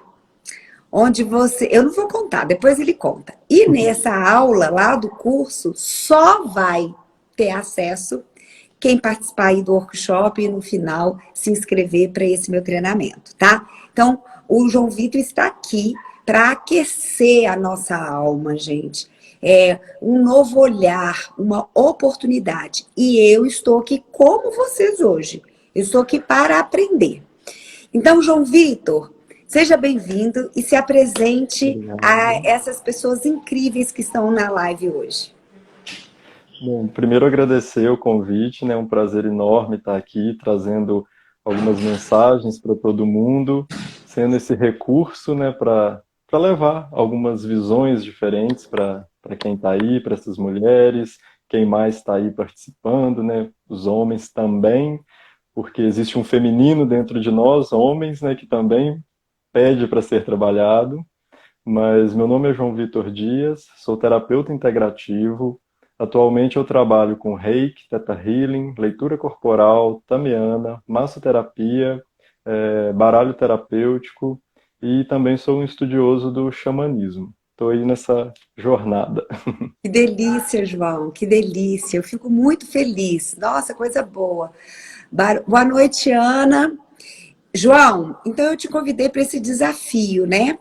Onde eu não vou contar, depois ele conta. E nessa aula lá do curso, só vai ter acesso quem participar aí do workshop e no final se inscrever para esse meu treinamento, tá? Então, o João Vitor está aqui para aquecer a nossa alma, gente. É um novo olhar, uma oportunidade. E eu estou aqui como vocês hoje. Eu estou aqui para aprender. Então, João Vitor, seja bem-vindo e se apresente a essas pessoas incríveis que estão na live hoje. Bom, primeiro agradecer o convite, né? É um prazer enorme estar aqui trazendo algumas mensagens para todo mundo, sendo esse recurso, né, para levar algumas visões diferentes para quem está aí, para essas mulheres, quem mais está aí participando, né? Os homens também, porque existe um feminino dentro de nós, homens, né, que também pede para ser trabalhado. Mas meu nome é João Vitor Dias, sou terapeuta integrativo. Atualmente eu trabalho com Reiki, Theta Healing, leitura corporal, tamiana, massoterapia, baralho terapêutico e também sou um estudioso do xamanismo. Estou aí nessa jornada. Que delícia, João, que delícia. Eu fico muito feliz. Nossa, coisa boa. Boa noite, Ana. João, então eu te convidei para esse desafio, né?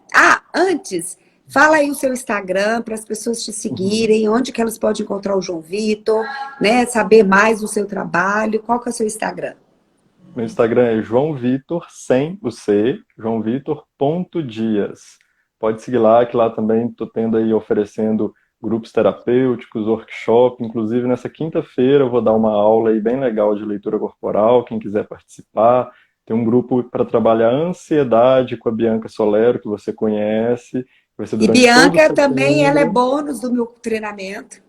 Antes, fala aí o seu Instagram para as pessoas te seguirem, onde que elas podem encontrar o João Vitor, né? Saber mais do seu trabalho. Qual que é o seu Instagram? Meu Instagram é João Vitor, sem o C, joãovitor.dias. Pode seguir lá, que lá também estou tendo aí oferecendo grupos terapêuticos, workshop. Inclusive, nessa quinta-feira eu vou dar uma aula aí bem legal de leitura corporal, quem quiser participar. Tem um grupo para trabalhar ansiedade com a Bianca Solero, que você conhece. Vai ser E durante todo Bianca também, ela é setembro. bônus do meu treinamento.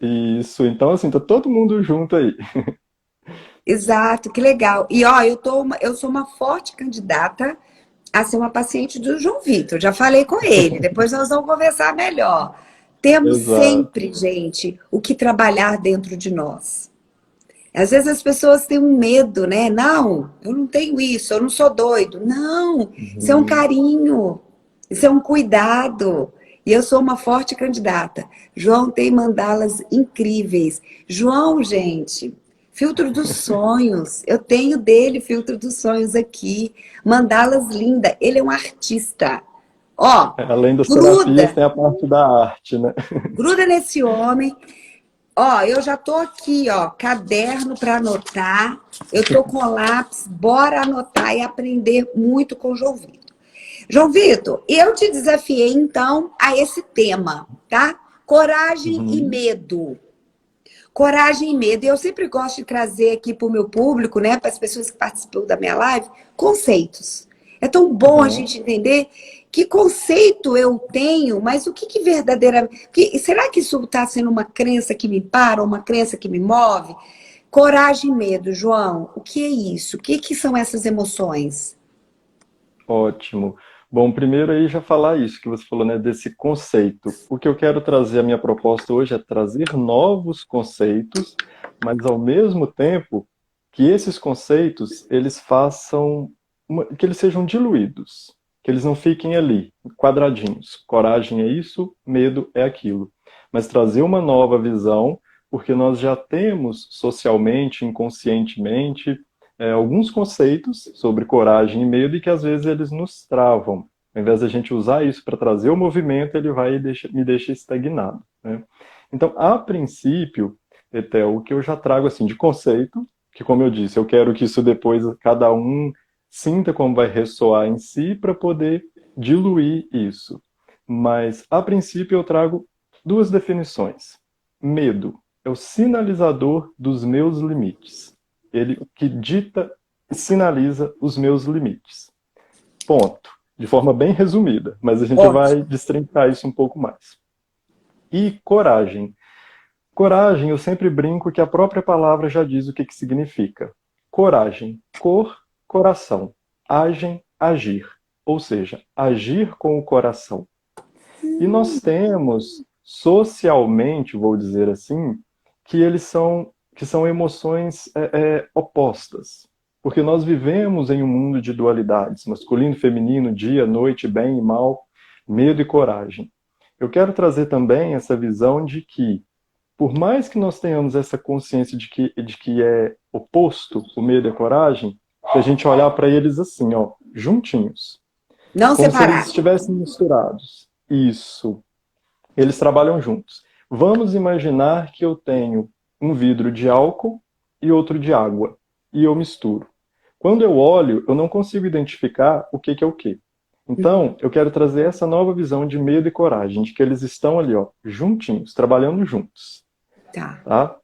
Isso, então assim, tá todo mundo junto aí. Exato, que legal. E ó, eu sou uma forte candidata a ser uma paciente do João Vitor. Já falei com ele, depois nós vamos conversar melhor. Temos Exato. sempre, gente, o que trabalhar dentro de nós. Às vezes as pessoas têm um medo, né? Não, eu não tenho isso, eu não sou doido. Não, isso é um Uhum. carinho, isso é um cuidado. E eu sou uma forte candidata. João tem mandalas incríveis. João, gente, filtro dos sonhos. Eu tenho dele filtro dos sonhos aqui. Mandalas linda. Ele é um artista. Ó, Além das terapias, gruda, tem a parte da arte, né? gruda nesse homem. Ó, eu já tô aqui, ó, caderno para anotar. Eu tô com lápis, bora anotar e aprender muito com o João Vitor. João Vitor, eu te desafiei então a esse tema, tá? Coragem e Uhum. medo. Coragem e medo. E eu sempre gosto de trazer aqui para o meu público, né, para as pessoas que participam da minha live, conceitos. É tão bom a Uhum. gente entender que conceito eu tenho, mas o que verdadeiramente. Será que isso está sendo uma crença que me para, uma crença que me move? Coragem e medo, João. O que é isso? O que são essas emoções? Ótimo. Bom, primeiro aí já falar isso que você falou, né, desse conceito. O que eu quero trazer, a minha proposta hoje é trazer novos conceitos, mas ao mesmo tempo que esses conceitos, eles façam, que eles sejam diluídos, que eles não fiquem ali, quadradinhos. Coragem é isso, medo é aquilo. Mas trazer uma nova visão porque nós já temos socialmente, inconscientemente, alguns conceitos sobre coragem e medo e que às vezes eles nos travam. Ao invés da gente usar isso para trazer o movimento, ele vai me deixa estagnado, né? Então, a princípio, Etel, o que eu já trago assim de conceito, que como eu disse, eu quero que isso depois cada um sinta como vai ressoar em si para poder diluir isso. Mas, a princípio, eu trago duas definições. Medo é o sinalizador dos meus limites. Ele que dita e sinaliza os meus limites. Ponto. De forma bem resumida, mas a gente vai Ótimo. destrinchar isso um pouco mais. E coragem. Coragem, eu sempre brinco que a própria palavra já diz o que significa. Coragem, cor, coração. Agem, agir. Ou seja, agir com o coração. E nós temos, socialmente, vou dizer assim, que são emoções opostas. Porque nós vivemos em um mundo de dualidades, masculino e feminino, dia, noite, bem e mal, medo e coragem. Eu quero trazer também essa visão de que, por mais que nós tenhamos essa consciência de que é oposto o medo e a coragem, que a gente olhar para eles assim, ó, juntinhos. Não Como se eles separar. estivessem misturados. Isso. Eles trabalham juntos. Vamos imaginar que eu tenho um vidro de álcool e outro de água. E eu misturo. Quando eu olho, eu não consigo identificar o que é o que. Então, eu quero trazer essa nova visão de medo e coragem, de que eles estão ali, ó, juntinhos, trabalhando juntos. Tá, Tá?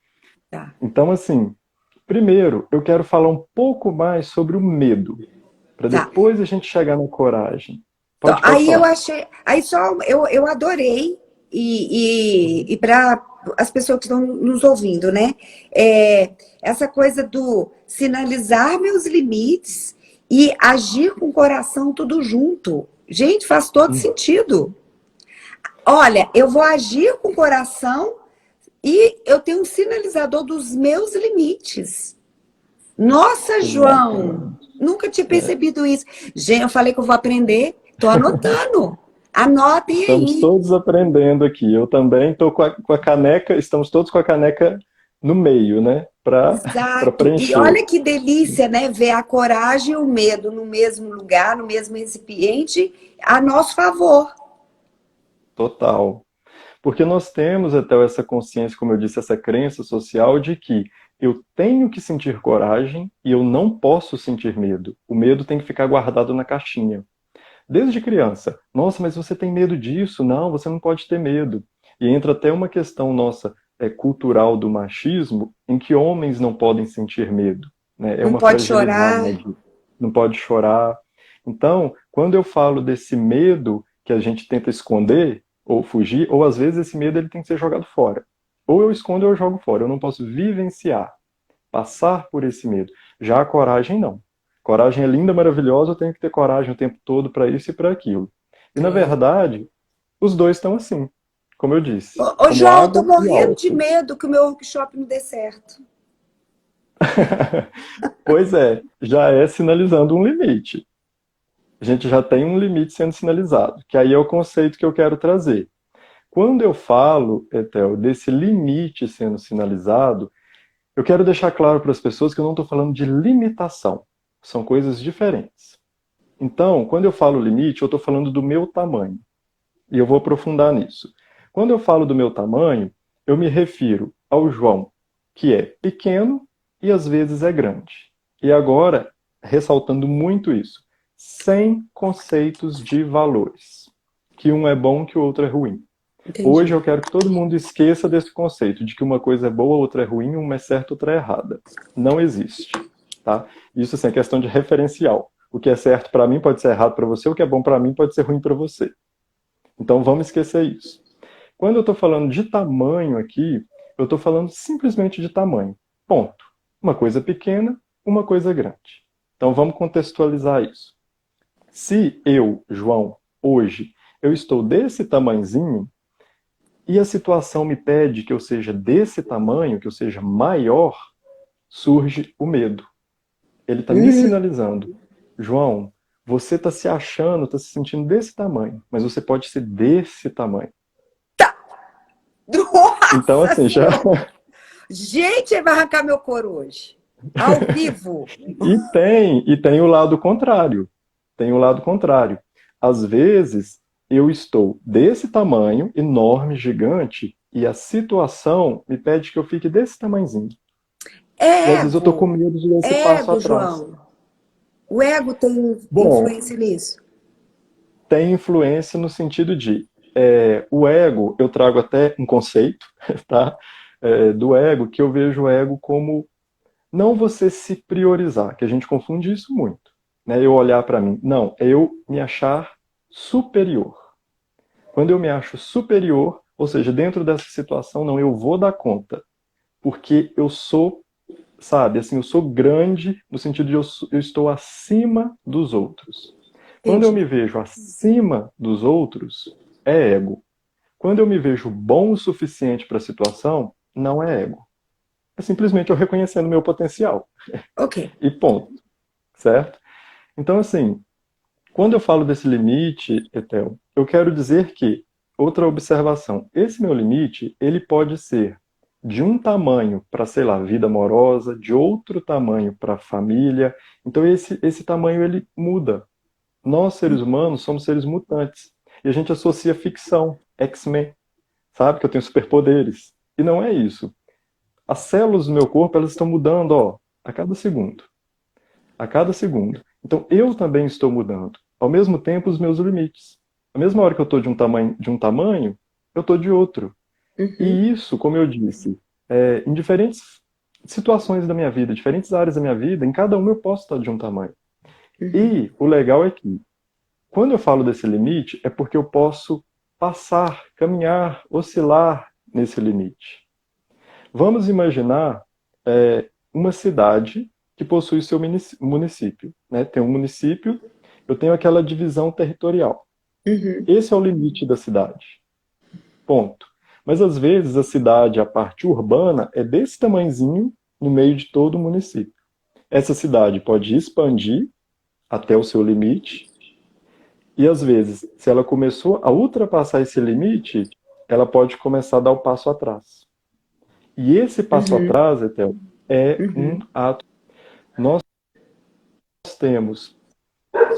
tá. Então, assim, primeiro, eu quero falar um pouco mais sobre o medo, para Tá. depois a gente chegar na coragem. Então, Pode aí eu falar. achei, aí só eu adorei e para as pessoas que estão nos ouvindo, né? Essa coisa do sinalizar meus limites e agir com o coração tudo junto. Gente, faz todo Hum, sentido. Olha, eu vou agir com o coração e eu tenho um sinalizador dos meus limites. Nossa, João, exatamente. nunca tinha percebido isso. Gente, eu falei que eu vou aprender, tô anotando. Anotem Estamos aí. todos aprendendo aqui. Eu também estou com a caneca, estamos todos com a caneca no meio, né? Para Exato. E preencher. olha que delícia, né? Ver a coragem e o medo no mesmo lugar, no mesmo recipiente, a nosso favor. Total. Porque nós temos até essa consciência, como eu disse, essa crença social de que eu tenho que sentir coragem e eu não posso sentir medo. O medo tem que ficar guardado na caixinha. Desde criança. Nossa, mas você tem medo disso? Não, você não pode ter medo. E entra até uma questão nossa cultural do machismo, em que homens não podem sentir medo, né? É Não uma pode chorar. fragilidade, não pode chorar. Então, quando eu falo desse medo que a gente tenta esconder ou fugir, ou às vezes esse medo ele tem que ser jogado fora. Ou eu escondo ou eu jogo fora. Eu não posso vivenciar, passar por esse medo. Já a coragem, não. Coragem é linda, maravilhosa, eu tenho que ter coragem o tempo todo para isso e para aquilo. E na verdade, os dois estão assim, como eu disse, Ô, como João, eu tô água e morrendo de álcool. medo que o meu workshop não dê certo. Pois é, já é sinalizando um limite. A gente já tem um limite sendo sinalizado, que aí é o conceito que eu quero trazer. Quando eu falo, Etel, desse limite sendo sinalizado, eu quero deixar claro para as pessoas que eu não estou falando de limitação. São coisas diferentes. Então, quando eu falo limite, eu estou falando do meu tamanho. E eu vou aprofundar nisso. Quando eu falo do meu tamanho, eu me refiro ao João, que é pequeno e às vezes é grande. E agora, ressaltando muito isso, sem conceitos de valores. Que um é bom, que o outro é ruim. Hoje Entendi. eu quero que todo mundo esqueça desse conceito de que uma coisa é boa, outra é ruim, uma é certa, outra é errada. Não existe, tá? Isso assim, é questão de referencial. O que é certo para mim pode ser errado para você, o que é bom para mim pode ser ruim para você. Então vamos esquecer isso. Quando eu estou falando de tamanho aqui, eu estou falando simplesmente de tamanho. Ponto. Uma coisa pequena, uma coisa grande. Então vamos contextualizar isso. Se eu, João, hoje, eu estou desse tamanzinho, e a situação me pede que eu seja desse tamanho, que eu seja maior, surge o medo. Ele está me sinalizando, João, você está se achando, está se sentindo desse tamanho, mas você pode ser desse tamanho. Então, Nossa assim, já, Senhora! Gente, ele vai arrancar meu couro hoje. Ao vivo. E tem o lado contrário. Tem o lado contrário. Às vezes, eu estou desse tamanho, enorme, gigante, e a situação me pede que eu fique desse tamanhozinho. E É às vezes eu tô com ego. medo de dar esse passo Ego, atrás. João. O ego tem Bom, influência nisso? tem influência no sentido de o ego, eu trago até um conceito, tá? Do ego, que eu vejo o ego como não você se priorizar, que a gente confunde isso muito, né? Eu olhar para mim. Não, é eu me achar superior. Quando eu me acho superior, ou seja, dentro dessa situação, não, eu vou dar conta, porque eu sou, sabe, assim, eu sou grande no sentido de eu estou acima dos outros. Quando eu Entendi. me vejo acima dos outros, é ego. Quando eu me vejo bom o suficiente para a situação, não é ego. É simplesmente eu reconhecendo meu potencial. Ok. E ponto, certo? Então, assim, quando eu falo desse limite, Etel, eu quero dizer que, outra observação, esse meu limite, ele pode ser de um tamanho para, sei lá, vida amorosa, de outro tamanho para família. Então, esse tamanho, ele muda. Nós, seres humanos, somos seres mutantes. E a gente associa ficção, X-Men, sabe? Que eu tenho superpoderes. E não é isso. As células do meu corpo, elas estão mudando, ó, a cada segundo. A cada segundo. Então, eu também estou mudando. Ao mesmo tempo, os meus limites. A mesma hora que eu estou de um tamanho, eu estou de outro. Uhum, E isso, como eu disse, em diferentes situações da minha vida, diferentes áreas da minha vida, em cada uma eu posso estar de um tamanho. uhum. E o legal é que, quando eu falo desse limite, é porque eu posso passar, caminhar, oscilar nesse limite. Vamos imaginar uma cidade que possui seu município, né? Tem um município, eu tenho aquela divisão territorial. Uhum. Esse é o limite da cidade. Ponto. Mas às vezes a cidade, a parte urbana, é desse tamanhozinho no meio de todo o município. Essa cidade pode expandir até o seu limite, e às vezes, se ela começou a ultrapassar esse limite, ela pode começar a dar o passo atrás. E esse passo Uhum. atrás, Etel, é um Uhum. ato. Nós temos,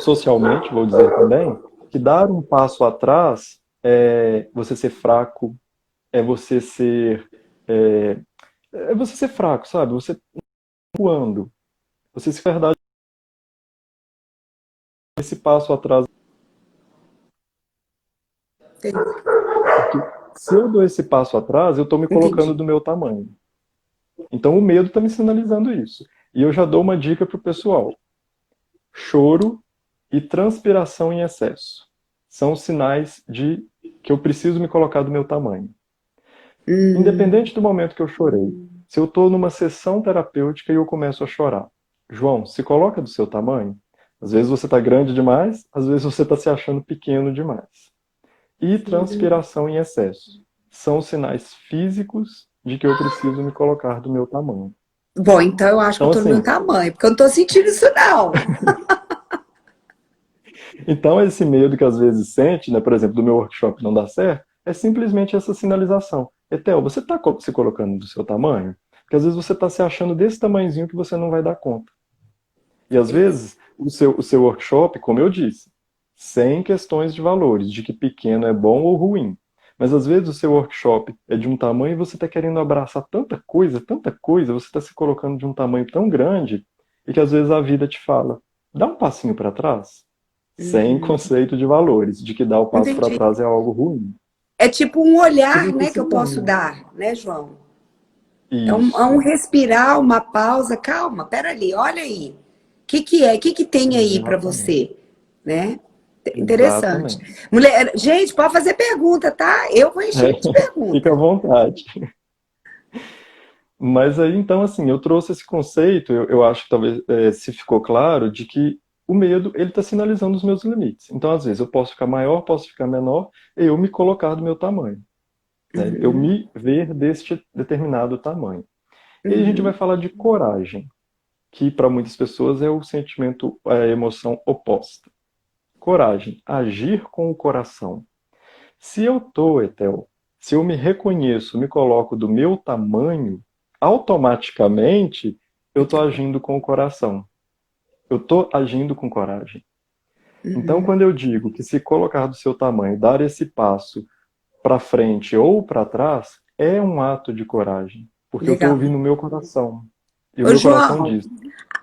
socialmente, vou dizer também, que dar um passo atrás é você ser fraco, é você ser. É, é você ser fraco, sabe? Você voando. Você se verdade esse passo atrás. Entendi. Porque se eu dou esse passo atrás, eu estou me colocando Entendi. do meu tamanho. Então o medo está me sinalizando isso. E eu já dou uma dica para o pessoal. Choro e transpiração em excesso são sinais de que eu preciso me colocar do meu tamanho. Hum, Independente do momento que eu chorei, se eu estou numa sessão terapêutica e eu começo a chorar, João, se coloca do seu tamanho. Às vezes você está grande demais, às vezes você está se achando pequeno demais. E transpiração em excesso são sinais físicos de que eu preciso me colocar do meu tamanho. bom, então eu acho que eu Então, tô no meu assim, tamanho, porque eu não tô sentindo isso, não. então, esse medo que às vezes sente, né, por exemplo, do meu workshop não dar certo, é simplesmente essa sinalização. Etel, você está se colocando do seu tamanho? Porque às vezes você está se achando desse tamanhozinho que você não vai dar conta. E às vezes o seu workshop, como eu disse, sem questões de valores, de que pequeno é bom ou ruim. Mas às vezes o seu workshop é de um tamanho e você está querendo abraçar tanta coisa, você está se colocando de um tamanho tão grande, e que às vezes a vida te fala, dá um passinho para trás, sem Uhum. conceito de valores, de que dar o passo para Entendi. trás é algo ruim. É tipo um E olhar, você né, que se eu posso olha. dar, né, João? É um Isso, respirar, uma pausa. Calma, peraí, olha aí. O que que é? O que que tem aí para exatamente, você? Né? Interessante. exatamente. Mulher, gente, pode fazer pergunta, tá? Eu vou encher de Fica à pergunta. vontade. Mas aí, então, assim, eu trouxe esse conceito, eu acho que talvez se ficou claro, de que o medo, ele está sinalizando os meus limites. Então, às vezes, eu posso ficar maior, posso ficar menor, e eu me colocar do meu tamanho, né? Eu Uhum, me ver deste determinado tamanho. E aí a gente vai uhum, falar de coragem, que para muitas pessoas é o sentimento, a emoção oposta. Coragem, agir com o coração. Se eu tô, Etel, se eu me reconheço, me coloco do meu tamanho, automaticamente eu estou agindo com o coração. Eu estou agindo com coragem. Então, Uhum. quando eu digo que se colocar do seu tamanho, dar esse passo para frente ou para trás, é um ato de coragem. Porque eu estou Legal. ouvindo o meu coração. E o Ô, meu coração João, diz,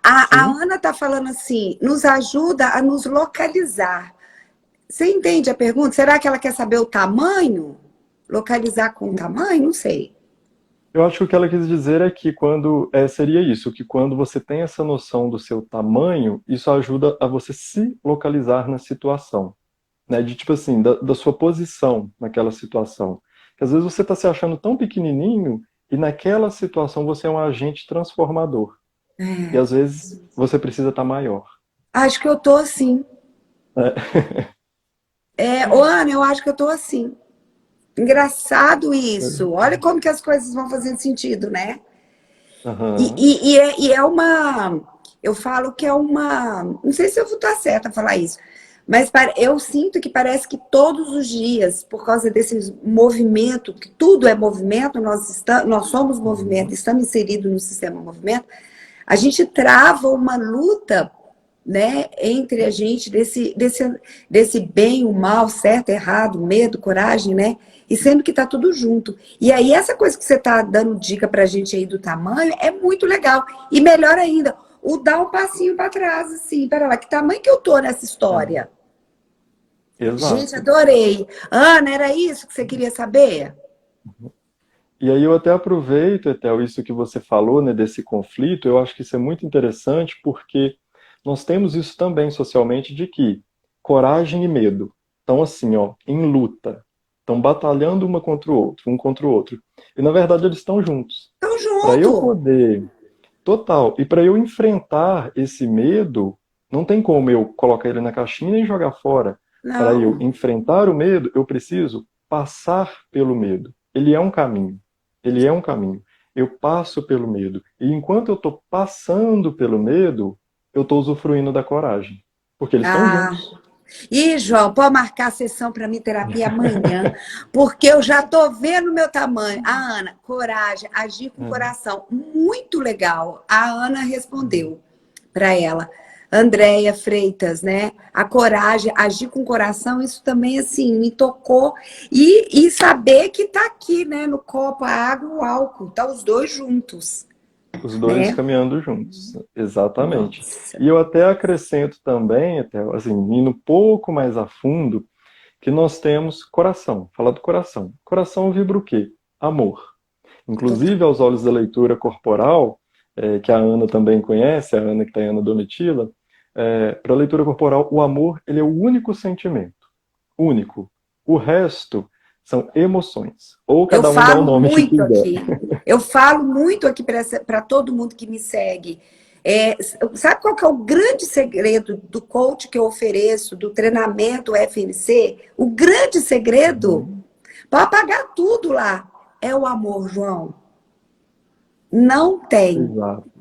a sim, Ana está falando assim, nos ajuda a nos localizar. Você entende a pergunta? Será que ela quer saber o tamanho? Localizar com o tamanho? Não sei. eu acho que o que ela quis dizer é que seria isso, que quando você tem essa noção do seu tamanho, isso ajuda a você se localizar na situação, né? De tipo assim, da sua posição naquela situação. Que às vezes você está se achando tão pequenininho e naquela situação você é um agente transformador. E É. às vezes você precisa estar maior. Acho que eu tô assim. Né? Ô, Ana, eu acho que eu tô assim. Engraçado isso. Olha como que as coisas vão fazendo sentido, né? Aham. E é uma. Eu falo que é uma. Não sei se eu vou estar certa a falar isso, mas eu sinto que parece que todos os dias, por causa desse movimento, que tudo é movimento, nós somos movimento, Uhum. estamos inseridos no sistema movimento, a gente trava uma luta, né, entre a gente desse bem, o mal, certo, errado, medo, coragem, né? E sendo que tá tudo junto. E aí, essa coisa que você tá dando dica pra gente aí do tamanho é muito legal. E melhor ainda, o dar um passinho para trás, assim, pera lá, que tamanho que eu tô nessa É, história? Gente, exato. adorei. Ana, era isso que você queria saber? E aí eu até aproveito, Etel, isso que você falou, né, desse conflito, eu acho que isso é muito interessante porque nós temos isso também socialmente de que coragem e medo estão assim, ó, em luta, estão batalhando uma contra o outro, um contra o outro. E na verdade eles estão juntos. Tamo Para eu junto. poder, total, e para eu enfrentar esse medo, não tem como eu colocar ele na caixinha e jogar fora. Para eu Não. enfrentar o medo, eu preciso passar pelo medo. Ele é um caminho. Ele é um caminho. Eu passo pelo medo. E enquanto eu estou passando pelo medo, eu estou usufruindo da coragem. Porque eles estão Ah, juntos. Ih, João, pode marcar a sessão para mim, terapia amanhã, porque eu já tô vendo o meu tamanho. A Ana, coragem, agir com É. coração. Muito legal. A Ana respondeu para ela. Andréia Freitas, né? A coragem, agir com coração, isso também, assim, me tocou. E saber que tá aqui, né? No copo, a água e o álcool, tá os dois juntos, Os dois né? caminhando juntos, exatamente. Nossa. E eu até acrescento também, até, assim, indo um pouco mais a fundo, que nós temos coração. Falar do coração. Coração vibra o quê? Amor. Total. Inclusive, aos olhos da leitura corporal, que a Ana também conhece, a Ana que está em Ana Domitila, para a leitura corporal, o amor ele é o único sentimento. Único. O resto são emoções. Ou Eu cada um dá o falo nome que muito quiser. aqui. Eu falo muito aqui para todo mundo que me segue. Sabe qual que é o grande segredo do coach que eu ofereço, do treinamento FNC? O grande segredo, Uhum. para apagar tudo lá, é o amor, João. Não tem. Exato,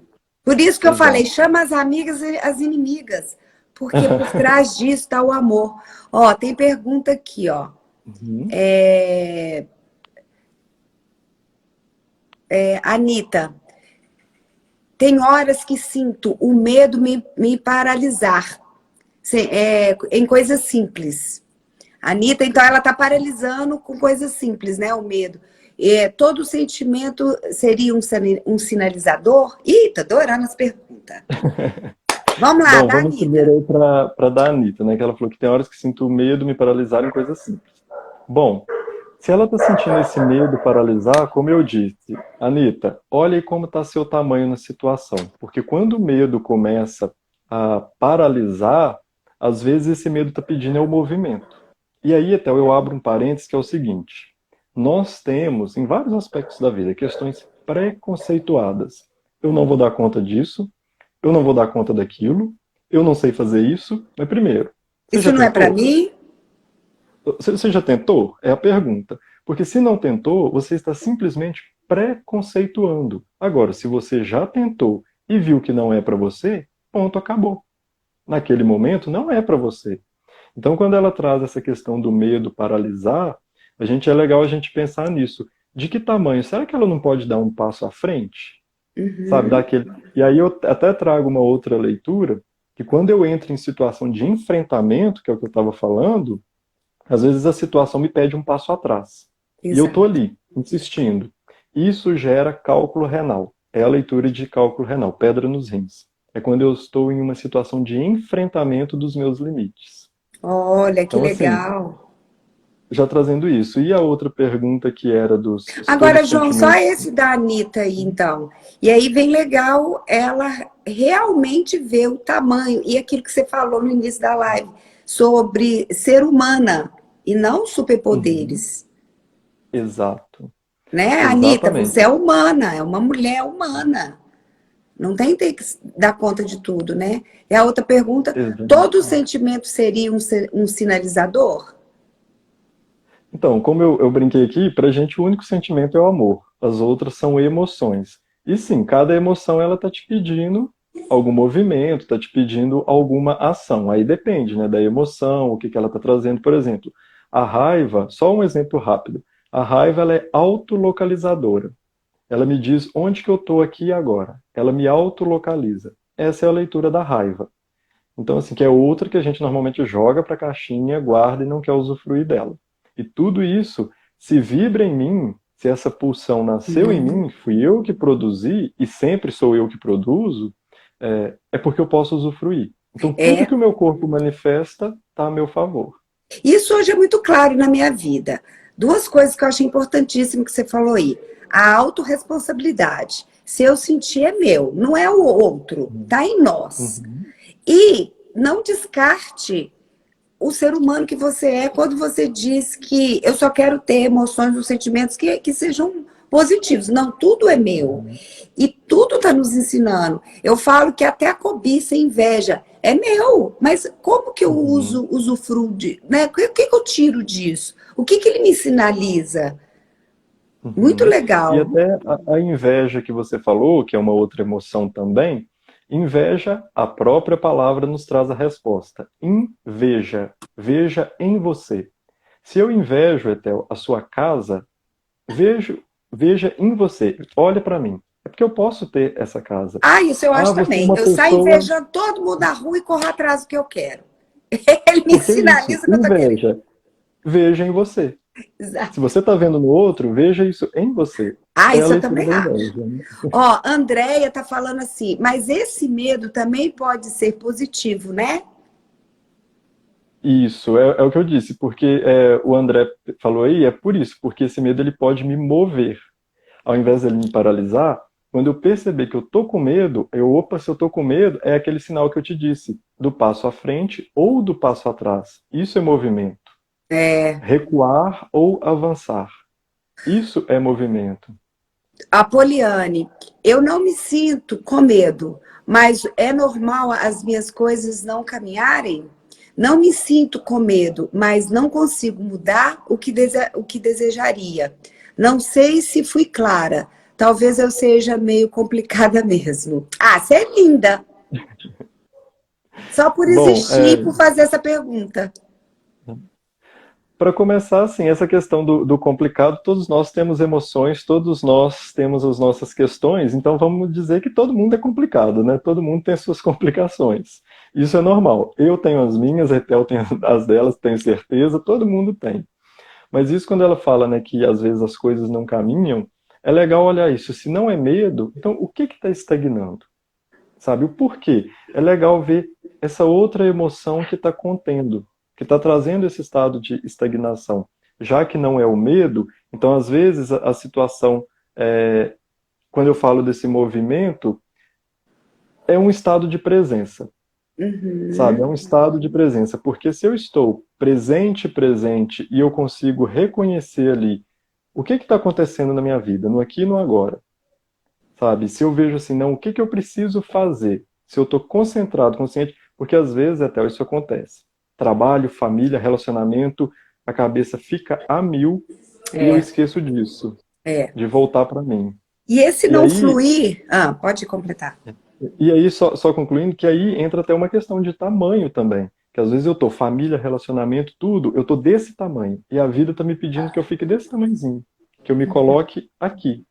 Por isso que eu falei, exato. chama as amigas e as inimigas. Porque por trás disso está o amor. Ó, tem pergunta aqui, ó. Uhum. Anitta, tem horas que sinto o medo me paralisar em coisas simples. A Anitta, então, ela está paralisando com coisas simples, né? O medo. Todo sentimento seria um sinalizador? Ih, tô adorando as perguntas. Vamos lá, Bom, da vamos primeiro Anitta. aí para da Anitta, né? Que ela falou que tem horas que sinto medo me paralisar em coisas simples. Bom, se ela está sentindo esse medo paralisar, como eu disse, Anitta, olha aí como está seu tamanho na situação. Porque quando o medo começa a paralisar, às vezes esse medo está pedindo é o movimento. E aí, até eu abro um parênteses que é o seguinte: nós temos, em vários aspectos da vida, questões preconceituadas. Eu não vou dar conta disso, eu não vou dar conta daquilo, eu não sei fazer isso. Mas primeiro, você Isso já não é para tentou? mim? Você já tentou? É a pergunta. Porque se não tentou, você está simplesmente preconceituando. Agora, se você já tentou e viu que não é para você, ponto, acabou. Naquele momento, não é para você. Então, quando ela traz essa questão do medo paralisar, é legal a gente pensar nisso. de que tamanho? Será que ela não pode dar um passo à frente? Sabe, Uhum. daquele. E aí eu até trago uma outra leitura, que quando eu entro em situação de enfrentamento, que é o que eu estava falando, às vezes a situação me pede um passo atrás. E eu tô Exato. ali, insistindo. Isso gera cálculo renal. É a leitura de cálculo renal, pedra nos rins. É quando eu estou em uma situação de enfrentamento dos meus limites. Olha, que Então, assim, legal. já trazendo isso. E a outra pergunta que era dos todos Agora, os João, só sentimentos. esse da Anitta aí, então. E aí vem legal ela realmente ver o tamanho e aquilo que você falou no início da live sobre ser humana e não Uhum, superpoderes, exato. né? Anitta, você Exatamente. é humana, é uma mulher humana. Não tem que dar conta de tudo, né? E a outra pergunta, todo Exato. sentimento seria um sinalizador? Então, como eu brinquei aqui, pra gente o único sentimento é o amor. As outras são emoções. E sim, cada emoção ela tá te pedindo algum movimento, tá te pedindo alguma ação. Aí depende, né, da emoção, o que que ela tá trazendo. Por exemplo, a raiva, só um exemplo rápido. A raiva ela é autolocalizadora. Ela me diz onde que eu tô aqui e agora. Ela me autolocaliza. Essa é a leitura da raiva. Então, assim, que é outra que a gente normalmente joga para a caixinha, guarda e não quer usufruir dela. E tudo isso, se vibra em mim, se essa pulsão nasceu em Uhum. mim, fui eu que produzi e sempre sou eu que produzo, é porque eu posso usufruir. Então, tudo É, que o meu corpo manifesta está a meu favor. isso hoje é muito claro na minha vida. Duas coisas que eu achei importantíssimo que você falou aí. A autorresponsabilidade. Se eu sentir é meu, não é o outro, tá em nós. Uhum, E não descarte o ser humano que você é quando você diz que eu só quero ter emoções ou sentimentos que sejam positivos. Não, tudo é meu. uhum, E tudo está nos ensinando. Eu falo que até a cobiça, a inveja, é meu. Mas como que eu uhum, uso, usufruo de, né? O que eu tiro disso? O que ele me sinaliza? Muito uhum. E legal. até a inveja que você falou, que é uma outra emoção também, inveja, a própria palavra nos traz a resposta. Inveja, veja em você. Se eu invejo, Etel, a sua casa, vejo, veja em você. Olha para mim. É porque eu posso ter essa casa. Ah, isso eu Ah, acho você é também. uma Eu saio pessoa. invejando todo mundo na rua e corro atrás do que eu quero. Ele me Porque é isso, sinaliza que eu tô querendo. inveja, veja em você. Se Exato. você está vendo no outro, veja isso em você. Ah, É a isso eu leitura também da acho. inveja, né? Ó, Andréia tá falando assim, mas esse medo também pode ser positivo, né? Isso, é o que eu disse, porque o André falou aí, é por isso, porque esse medo ele pode me mover. Ao invés dele me paralisar, quando eu perceber que eu tô com medo, opa, se eu tô com medo, é aquele sinal que eu te disse, do passo à frente ou do passo atrás. Isso é movimento. É, Recuar ou avançar. Isso é movimento. Apoliane, eu não me sinto com medo, mas é normal as minhas coisas não caminharem? Não me sinto com medo, mas não consigo mudar o que desejaria. Não sei se fui clara. Talvez eu seja meio complicada mesmo. Ah, você é linda. Só por Bom, existir e por fazer essa pergunta. para começar, assim, essa questão do complicado, todos nós temos emoções, todos nós temos as nossas questões, então vamos dizer que todo mundo é complicado, né? Todo mundo tem suas complicações. Isso é normal. Eu tenho as minhas, a Etel tem as delas, tenho certeza, todo mundo tem. Mas isso quando ela fala, né, que às vezes as coisas não caminham, é legal olhar isso. Se não é medo, então o que está estagnando? Sabe? O porquê? É legal ver essa outra emoção que está contendo, que está trazendo esse estado de estagnação. Já que não é o medo, então às vezes a situação, quando eu falo desse movimento, é um estado de presença, sabe? É Uhum. um estado de presença, porque se eu estou presente, presente, e eu consigo reconhecer ali o que está acontecendo na minha vida, no aqui e no agora, sabe? Se eu vejo assim, não, o que que eu preciso fazer? Se eu estou concentrado, consciente, porque às vezes até isso acontece. Trabalho, família, relacionamento, a cabeça fica a mil e eu É, esqueço disso, é. de voltar para mim. E esse E não aí, fluir. Ah, pode completar. só concluindo, que aí entra até uma questão de tamanho também. Que às vezes eu tô família, relacionamento, tudo, eu tô desse tamanho. E a vida tá me pedindo que eu fique desse tamanhozinho. que eu me coloque aqui,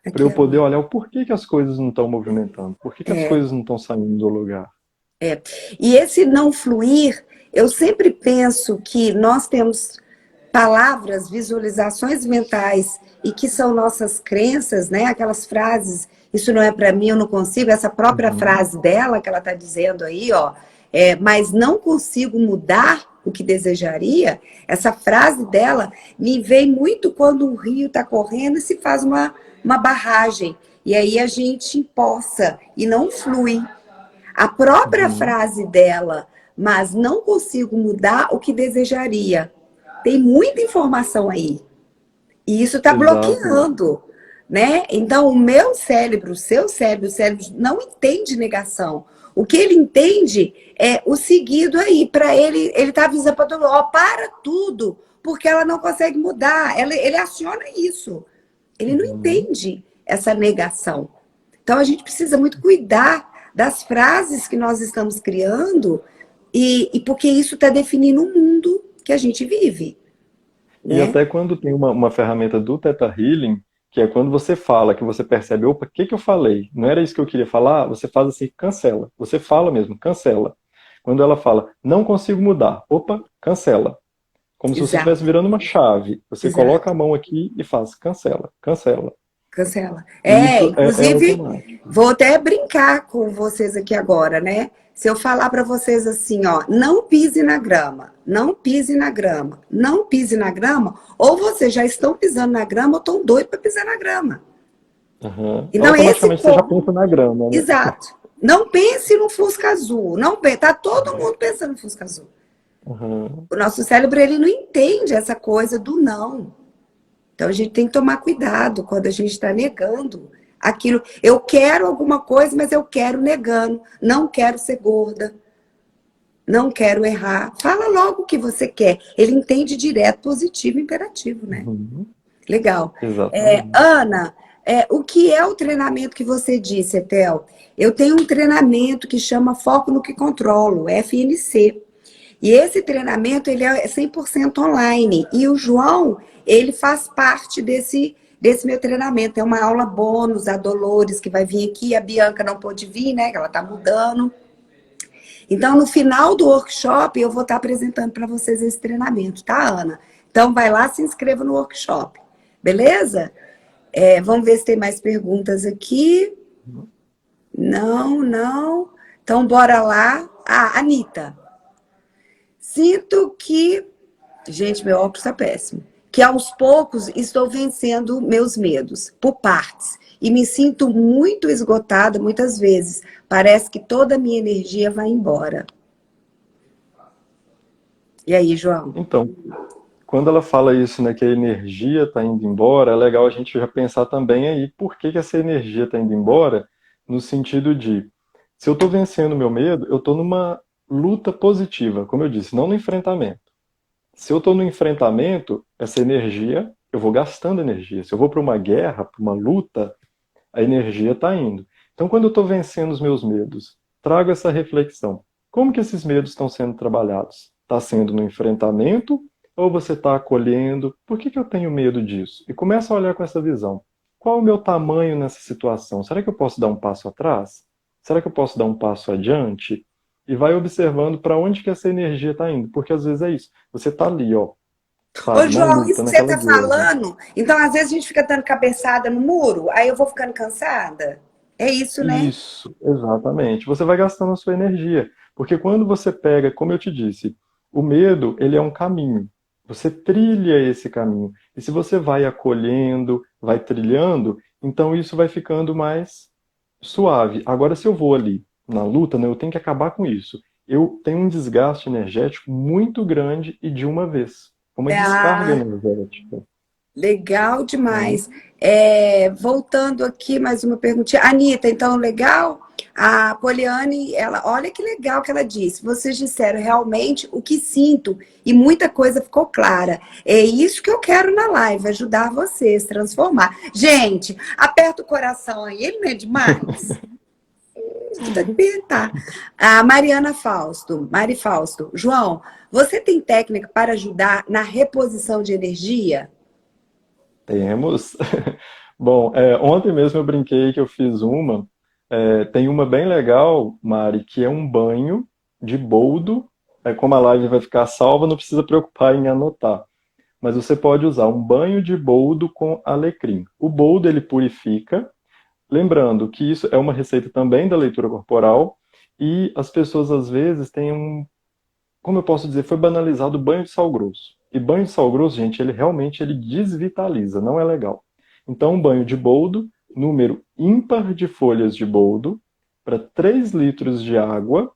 para Aqui eu é poder olhar o porquê que as coisas não estão movimentando, por que que as coisas não estão saindo do lugar. E esse não fluir, eu sempre penso que nós temos palavras, visualizações mentais e que são nossas crenças, né? Aquelas frases, isso não é para mim, eu não consigo, essa própria Uhum. frase dela que ela está dizendo aí, ó, mas não consigo mudar o que desejaria, essa frase dela me vem muito quando um rio está correndo e se faz uma barragem. E aí a gente empoça e não flui. A própria Uhum. frase dela, mas não consigo mudar o que desejaria. Tem muita informação aí. E isso está Exato. bloqueando, né? Então, o meu cérebro, o cérebro não entende negação. O que ele entende é o seguido aí. Para ele está avisando para todo mundo, ó, para tudo, porque ela não consegue mudar. Ele aciona isso. Ele não Uhum. entende essa negação. Então, a gente precisa muito cuidar das frases que nós estamos criando e porque isso está definindo o mundo que a gente vive, E né? até quando tem uma ferramenta do Theta Healing, que é quando você fala, que você percebe, opa, o que que eu falei? Não era isso que eu queria falar? Você faz assim, cancela. Você fala mesmo, cancela. Quando ela fala, não consigo mudar, opa, cancela. Como se você estivesse Exato, virando uma chave. Você coloca exato. a mão aqui e faz, cancela, cancela. Cancela. E isso é Inclusive, automático. vou até brincar com vocês aqui agora, né? Se eu falar para vocês assim, ó, não pise na grama, não pise na grama, não pise na grama, ou vocês já estão pisando na grama ou estão doidos para pisar na grama. Uhum. Então, esse Automaticamente você já ponto, pensa na grama, né? exato. Não pense no Fusca Azul, não pense, tá todo mundo pensando no Fusca Azul. Uhum. O nosso cérebro, ele não entende essa coisa do não. Então a gente tem que tomar cuidado quando a gente está negando aquilo. Eu quero alguma coisa, mas eu quero negando. Não quero ser gorda. Não quero errar. Fala logo o que você quer. Ele entende direto, positivo e imperativo, né? Uhum. Legal. Exatamente. Ana, o que é o treinamento que você disse, Etel? Eu tenho um treinamento que chama Foco no que Controlo, FNC. E esse treinamento, ele é 100% online. E o João, ele faz parte desse meu treinamento. É uma aula bônus, a Dolores que vai vir aqui, a Bianca não pôde vir, né? Que ela tá mudando. Então, no final do workshop, eu vou estar apresentando para vocês esse treinamento, tá, Ana? Então, vai lá, se inscreva no workshop. Beleza? Vamos ver se tem mais perguntas aqui. Não, não. Então, bora lá. Ah, Anitta. Sinto que gente, meu óculos está péssimo. Que aos poucos estou vencendo meus medos, por partes. E me sinto muito esgotada muitas vezes. Parece que toda a minha energia vai embora. E aí, João? Então, quando ela fala isso, né, que a energia está indo embora, é legal a gente já pensar também aí por que que essa energia está indo embora, no sentido de, se eu estou vencendo o meu medo, eu estou numa luta positiva, como eu disse, não no enfrentamento. Se eu estou no enfrentamento, essa energia, eu vou gastando energia. Se eu vou para uma guerra, para uma luta, a energia está indo. Então, quando eu estou vencendo os meus medos, trago essa reflexão. Como que esses medos estão sendo trabalhados? Está sendo no enfrentamento ou você está acolhendo? Por que que eu tenho medo disso? E começa a olhar com essa visão. Qual o meu tamanho nessa situação? Será que eu posso dar um passo atrás? Será que eu posso dar um passo adiante? E vai observando para onde que essa energia está indo. Porque às vezes é isso. Você está ali, ó, Ô, sabe, na João, isso luta, que você naquela tá guerra. falando, então às vezes a gente fica dando cabeçada no muro, aí eu vou ficando cansada. É isso, né? Isso, exatamente. Você vai gastando a sua energia. Porque quando você pega, como eu te disse, o medo, ele é um caminho. Você trilha esse caminho. E se você vai acolhendo, vai trilhando, então isso vai ficando mais suave. Agora, se eu vou ali na luta, né, eu tenho que acabar com isso. Eu tenho um desgaste energético muito grande e de uma vez. Uma descarga Ah, energética. legal Né? demais. Voltando aqui, mais uma perguntinha. Anitta, então, legal? A Poliane, ela, olha que legal que ela disse. Vocês disseram realmente o que sinto e muita coisa ficou clara. É isso que eu quero na live, ajudar vocês, transformar. Gente, aperta o coração aí, ele não é demais? De apertar. A Mariana Fausto, Mari Fausto. João, você tem técnica para ajudar na reposição de energia? Temos. Bom, ontem mesmo eu brinquei que eu fiz uma. Tem uma bem legal, Mari, que é um banho de boldo. Como a live vai ficar salva, não precisa preocupar em anotar. Mas você pode usar um banho de boldo com alecrim. O boldo ele purifica, lembrando que isso é uma receita também da leitura corporal, e as pessoas às vezes têm como eu posso dizer, foi banalizado o banho de sal grosso. E banho de sal grosso, gente, ele realmente ele desvitaliza, não é legal. Então, um banho de boldo, número ímpar de folhas de boldo, para 3 litros de água,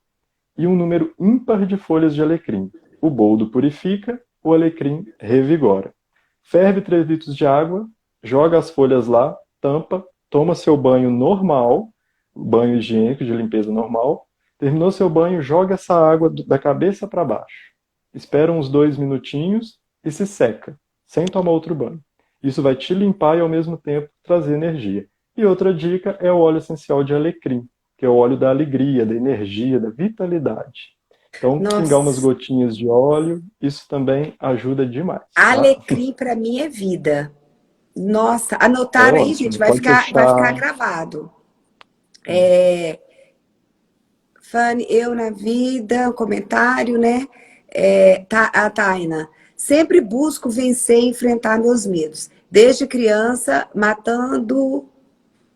e um número ímpar de folhas de alecrim. O boldo purifica, o alecrim revigora. Ferve 3 litros de água, joga as folhas lá, tampa, toma seu banho normal, banho higiênico de limpeza normal. Terminou seu banho, joga essa água da cabeça para baixo. Espera uns 2 minutinhos e se seca, sem tomar outro banho. Isso vai te limpar e ao mesmo tempo trazer energia. E outra dica é o óleo essencial de alecrim, que é o óleo da alegria, da energia, da vitalidade. Então, pingar umas Nossa, gotinhas de óleo, isso também ajuda demais, tá? alecrim para mim é vida. Nossa, É anotaram aí, gente, ótimo, pode vai ficar deixar. gravado. Fanny, eu na vida, um comentário, né? A Taina. Sempre busco vencer e enfrentar meus medos. Desde criança, matando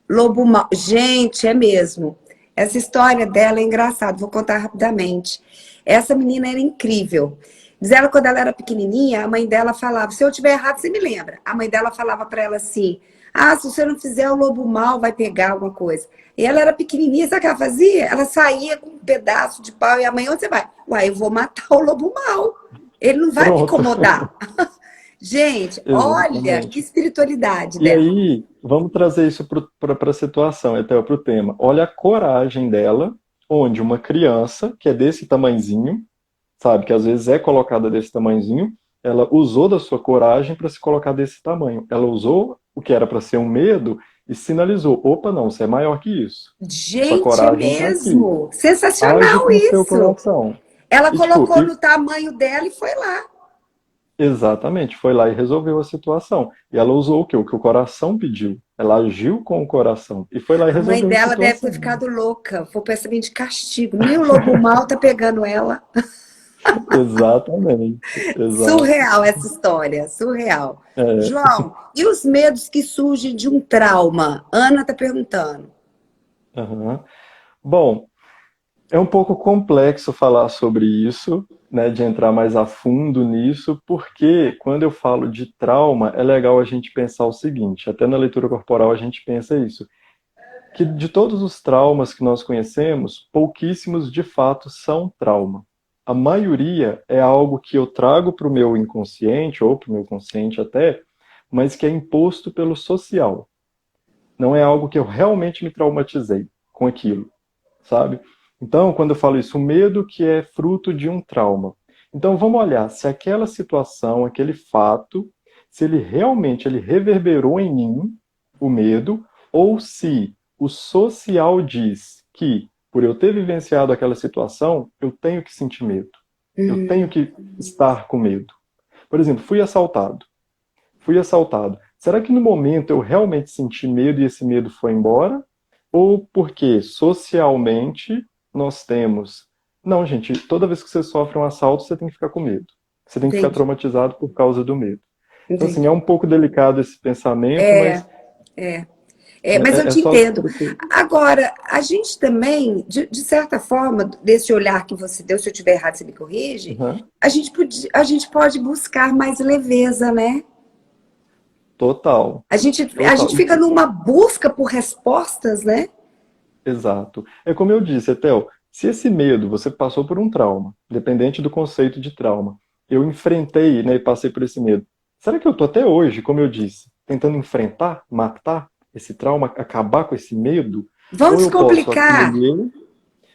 lobo mau. Gente, é mesmo. Essa história dela é engraçada, vou contar rapidamente. Essa menina era incrível. Diz ela, quando ela era pequenininha, a mãe dela falava, se eu tiver errado, você me lembra. A mãe dela falava para ela assim, ah, se você não fizer, o lobo mau vai pegar alguma coisa. E ela era pequenininha, sabe o que ela fazia? Ela saía com um pedaço de pau e a mãe, onde você vai? Uai, eu vou matar o lobo mau. Ele não vai me Pronto. incomodar. Gente, olha que Exatamente. espiritualidade E dela. aí, vamos trazer isso para a situação, até para o tema. Olha a coragem dela, onde uma criança, que é desse tamanzinho, sabe, que às vezes é colocada desse tamanzinho, ela usou da sua coragem para se colocar desse tamanho. Ela usou o que era para ser um medo e sinalizou: opa, não, você é maior que isso. Sua Gente, é coragem está aqui. mesmo. Age Sensacional com o seu isso. coração. Ela E, tipo, colocou no tamanho dela e foi lá. exatamente, foi lá e resolveu a situação. E ela usou o quê? O que o coração pediu. Ela agiu com o coração e foi lá e A mãe resolveu a dela deve ter situação. ficado louca. Foi pensamento de castigo. Nem o lobo mal tá pegando ela. Exatamente, exato. Surreal essa história, surreal. É, João, e os medos que surgem de um trauma? Ana tá perguntando. aham. Bom, é um pouco complexo falar sobre isso, né, de entrar mais a fundo nisso, porque quando eu falo de trauma, é legal a gente pensar o seguinte, até na leitura corporal a gente pensa isso, que de todos os traumas que nós conhecemos, pouquíssimos de fato são trauma. A maioria é algo que eu trago para o meu inconsciente, ou para o meu consciente até, mas que é imposto pelo social. Não é algo que eu realmente me traumatizei com aquilo, sabe? Então, quando eu falo isso, o medo que é fruto de um trauma. Então, vamos olhar se aquela situação, aquele fato, se ele realmente ele reverberou em mim, o medo, ou se o social diz que, por eu ter vivenciado aquela situação, eu tenho que sentir medo. Eu tenho que estar com medo. Por exemplo, fui assaltado. Fui assaltado. Será que no momento eu realmente senti medo e esse medo foi embora? Ou porque socialmente nós temos. Não, gente, toda vez que você sofre um assalto, você tem que ficar com medo. Você tem que ficar Entendi, traumatizado por causa do medo. Então, assim, é entendi. um pouco delicado esse pensamento, mas É. Mas eu é te só entendo. para você. Agora, a gente também, de certa forma, desse olhar que você deu, se eu estiver errado, você me corrige, Uhum. a gente pode buscar mais leveza, né? Total. A Total. gente fica numa busca por respostas, né? Exato. É como eu disse, Etel, se esse medo, você passou por um trauma, independente do conceito de trauma, eu enfrentei, né, e passei por esse medo. Será que eu tô até hoje, como eu disse, tentando enfrentar, matar esse trauma, acabar com esse medo? Vamos Ou eu posso descomplicar. acolher,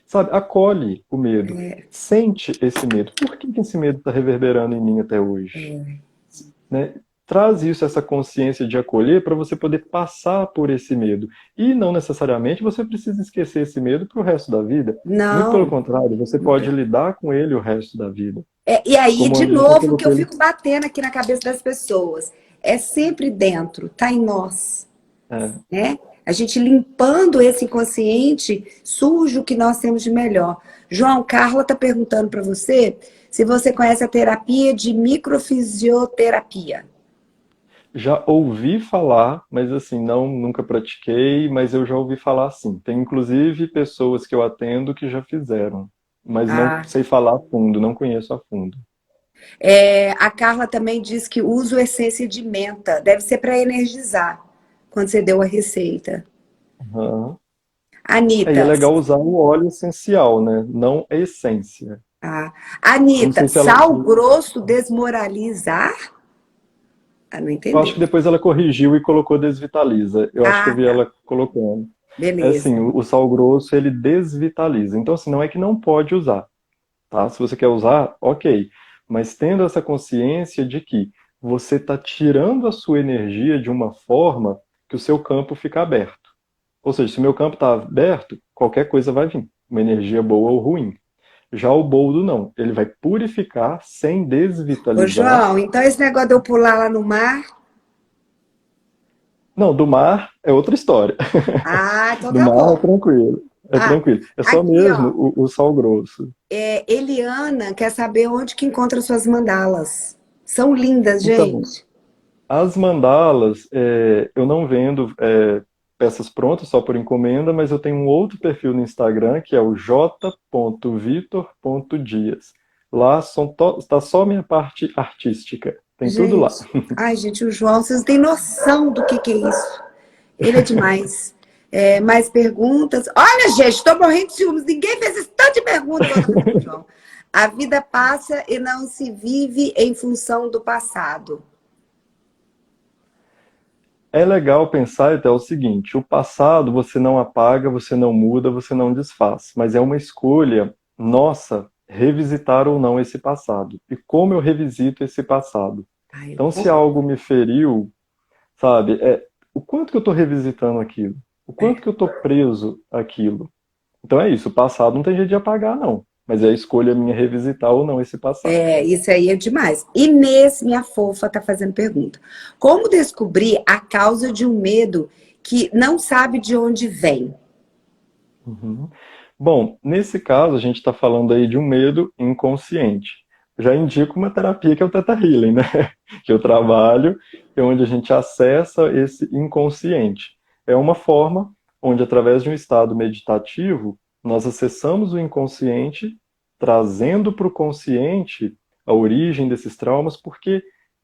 sabe, acolhe o medo, sente esse medo. Por que que esse medo está reverberando em mim até hoje? Né? Traz isso, essa consciência de acolher, para você poder passar por esse medo. E não necessariamente você precisa esquecer esse medo para o resto da vida. Muito pelo Não. contrário, você pode lidar com ele o resto da vida. E aí, Como de onde eu novo, que eu coloquei ele. fico batendo aqui na cabeça das pessoas. é sempre dentro, está em nós, É. né? A gente limpando esse inconsciente, surge o que nós temos de melhor. João, Carla está perguntando para você se você conhece a terapia de microfisioterapia. Já ouvi falar, mas assim, não, nunca pratiquei, mas eu já ouvi falar sim. Tem inclusive pessoas que eu atendo que já fizeram, mas não Ah, sei falar a fundo, não conheço a fundo. a Carla também diz que usa essência de menta. Deve ser para energizar, quando você deu a receita. Aham. Aí é Anitta, legal usar o óleo essencial, né? Não a essência. ah, Eu não Anitta, sei se ela. sal grosso desmoralizar? Ah, não Eu acho entendeu. que depois ela corrigiu e colocou desvitaliza. Eu acho que eu Ah, vi tá. ela colocando. É Beleza. assim, o sal grosso ele desvitaliza. Então, assim, não é que não pode usar, tá? Se você quer usar, ok. Mas tendo essa consciência de que você está tirando a sua energia de uma forma que o seu campo fica aberto. Ou seja, se o meu campo está aberto, qualquer coisa vai vir, uma energia boa ou ruim. Já o boldo não, ele vai purificar sem Ô, desvitalizar. João, então esse negócio de eu pular lá no mar. Não, do mar é outra história. Ah, então Do tá mar é bom. tranquilo, é Ah, tranquilo. É só aqui, mesmo ó. o sal grosso. Eliana quer saber onde que encontra suas mandalas. São lindas, Então, gente. as mandalas, eu não vendo peças prontas só por encomenda, mas eu tenho um outro perfil no Instagram que é o j.vitor.dias. Lá está só minha parte artística. Tem tudo lá. Gente, ai, gente, o João, vocês não têm noção do que é isso. Ele é demais. Mais perguntas? Olha, gente, estou morrendo de ciúmes. Ninguém fez esse tanto de pergunta igual tá fazendo o João. A vida passa e não se vive em função do passado. É legal pensar até o seguinte: o passado você não apaga, você não muda, você não desfaz, mas é uma escolha nossa revisitar ou não esse passado. E como eu revisito esse passado? Ai, Então, se algo me feriu, sabe, o quanto que eu estou revisitando aquilo? O quanto que eu estou preso àquilo? Então é isso, o passado não tem jeito de apagar, não. Mas é a escolha minha revisitar ou não esse passado. isso aí é demais. Inês, minha fofa, está fazendo pergunta. Como descobrir a causa de um medo que não sabe de onde vem? Uhum. Bom, nesse caso, a gente está falando aí de um medo inconsciente. Já indico uma terapia que é o Theta Healing, né? Que eu trabalho, é onde a gente acessa esse inconsciente. É uma forma onde, através de um estado meditativo, nós acessamos o inconsciente, trazendo para o consciente a origem desses traumas, porque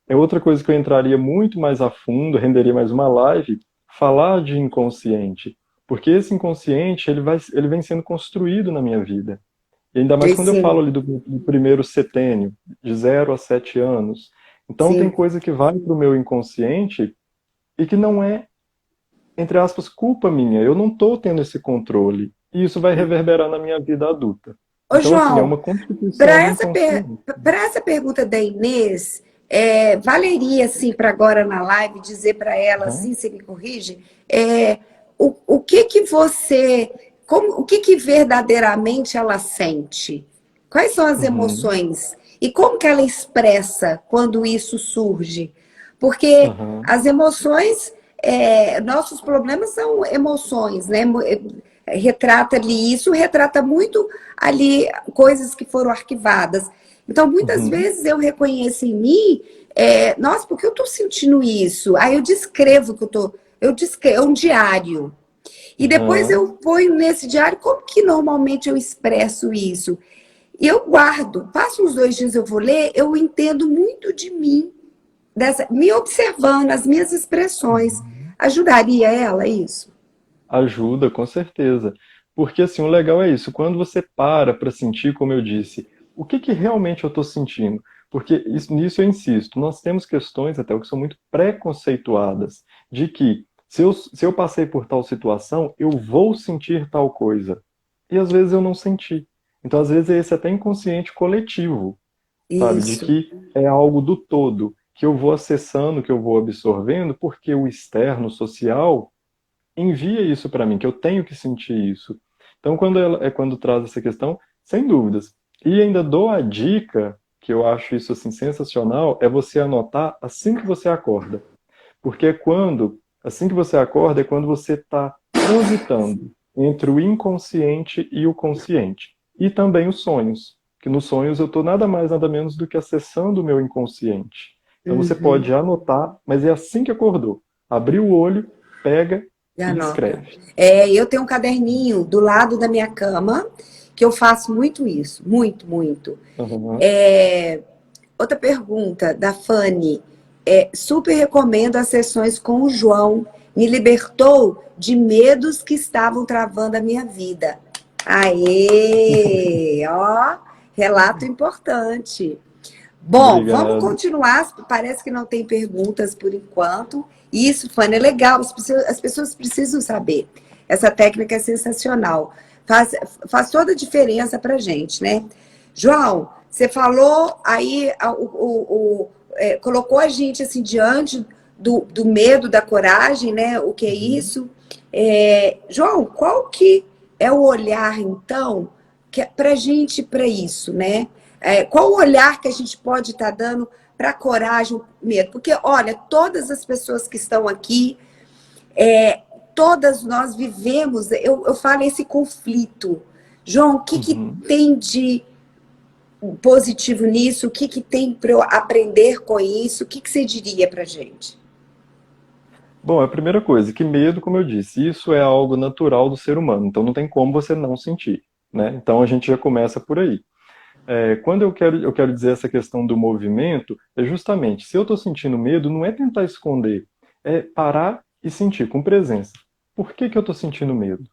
é outra coisa que eu entraria muito mais a fundo, renderia mais uma live, falar de inconsciente. Porque esse inconsciente, ele vem sendo construído na minha vida. E ainda mais quando eu Sim, falo ali do primeiro setênio, de 0 a 7 anos. Então tem sim. coisa que vai para o meu inconsciente e que não é, entre aspas, culpa minha. Eu não estou tendo esse controle. E isso vai reverberar na minha vida adulta. Ô, Então, assim, é João, uma constituição para do essa, inconsciente. para essa pergunta da Inês, valeria, assim, para agora na live, dizer para ela, Uhum, assim, você me corrige, o que que você, o que que verdadeiramente ela sente? Quais são as uhum, emoções? E como que ela expressa quando isso surge? Porque uhum, as emoções, nossos problemas são emoções, né? Retrata ali, isso retrata muito ali coisas que foram arquivadas. Então, muitas uhum, vezes eu reconheço em mim, nossa, por que eu estou sentindo isso? Aí eu descrevo que eu estou, é um diário. E depois uhum. eu ponho nesse diário como que normalmente eu expresso isso. E eu guardo, passo uns 2 dias eu vou ler, eu entendo muito de mim, me observando, as minhas expressões. Ajudaria ela isso? Ajuda, com certeza. Porque assim, o legal é isso, quando você para sentir, como eu disse, o que que realmente eu estou sentindo? Porque nisso eu insisto, nós temos questões até que são muito preconceituadas, de que se eu passei por tal situação, eu vou sentir tal coisa. E às vezes eu não senti. Então, às vezes, é esse até inconsciente coletivo, sabe? De Isso, que é algo do todo, que eu vou acessando, que eu vou absorvendo, porque o externo, social, envia isso para mim, que eu tenho que sentir isso. Então, quando traz essa questão, sem dúvidas. E ainda dou a dica que eu acho isso assim sensacional, é você anotar assim que você acorda. Porque assim que você acorda, é quando você está transitando entre o inconsciente e o consciente. E também os sonhos. Que nos sonhos eu estou nada mais, nada menos do que acessando o meu inconsciente. Então você Uhum. pode anotar, mas é assim que acordou. Abrir o olho, pega E e anota. escreve. Eu tenho um caderninho do lado da minha cama, que eu faço muito isso, muito, muito. Uhum. É, outra pergunta da Fanny. Super recomendo as sessões com o João. Me libertou de medos que estavam travando a minha vida. Aê! Ó, relato importante. Bom, vamos Obrigado. continuar. Parece que não tem perguntas por enquanto. Isso, Fanny, é legal. As pessoas precisam saber. Essa técnica é sensacional. Faz toda a diferença para a gente, né? João, você falou aí, colocou a gente assim diante do medo, da coragem, né? O que é Uhum. isso? João, qual que é o olhar, então, que para a gente para isso, né? Qual o olhar que a gente pode estar dando para a coragem, medo? Porque, olha, todas as pessoas que estão aqui, todas nós vivemos, eu falo esse conflito. João, o que, que Uhum. tem de positivo nisso? O que, que tem para eu aprender com isso? O que, que você diria para a gente? Bom, a primeira coisa, que medo, como eu disse, isso é algo natural do ser humano, então não tem como você não sentir, né? Então a gente já começa por aí. Quando eu quero dizer essa questão do movimento, é justamente, se eu estou sentindo medo, não é tentar esconder, é parar e sentir com presença. Por que que eu estou sentindo medo?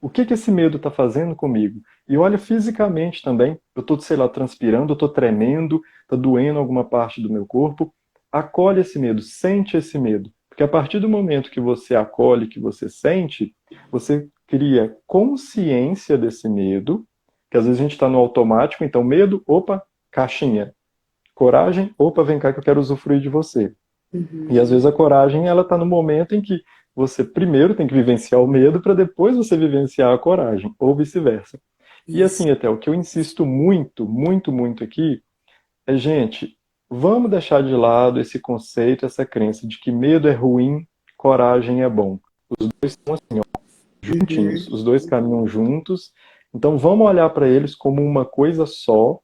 O que que esse medo está fazendo comigo? E olha fisicamente também, eu estou, sei lá, transpirando, eu estou tremendo, está doendo alguma parte do meu corpo. Acolhe esse medo, sente esse medo. Porque a partir do momento que você acolhe, que você sente, você cria consciência desse medo, que às vezes a gente está no automático, então medo, opa, caixinha. Coragem, opa, vem cá que eu quero usufruir de você. E às Uhum. vezes a coragem, ela está no momento em que você primeiro tem que vivenciar o medo para depois você vivenciar a coragem, ou vice-versa. E Isso. assim, até o que eu insisto muito, muito, muito aqui é, gente, vamos deixar de lado esse conceito, essa crença de que medo é ruim, coragem é bom. Então, assim, ó, juntinhos, Uhum. os dois caminham juntos. Então vamos olhar para eles como uma coisa só,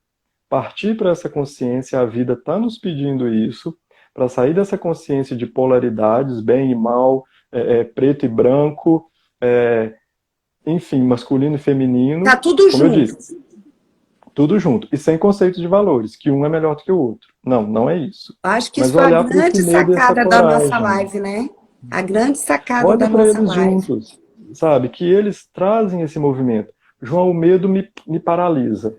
partir para essa consciência, a vida está nos pedindo isso, para sair dessa consciência de polaridades, bem e mal, preto e branco, é, enfim, masculino e Tá feminino, tudo como eu junto. disse, tudo junto, e sem conceito de valores, que um é melhor do que o outro. Não, não é isso. Acho que isso Mas foi a olhar para esse grande medo e essa sacada da nossa coragem. live, né? A grande sacada Olhe da para nossa eles live. juntos, sabe? Que eles trazem esse movimento. João, o medo me paralisa.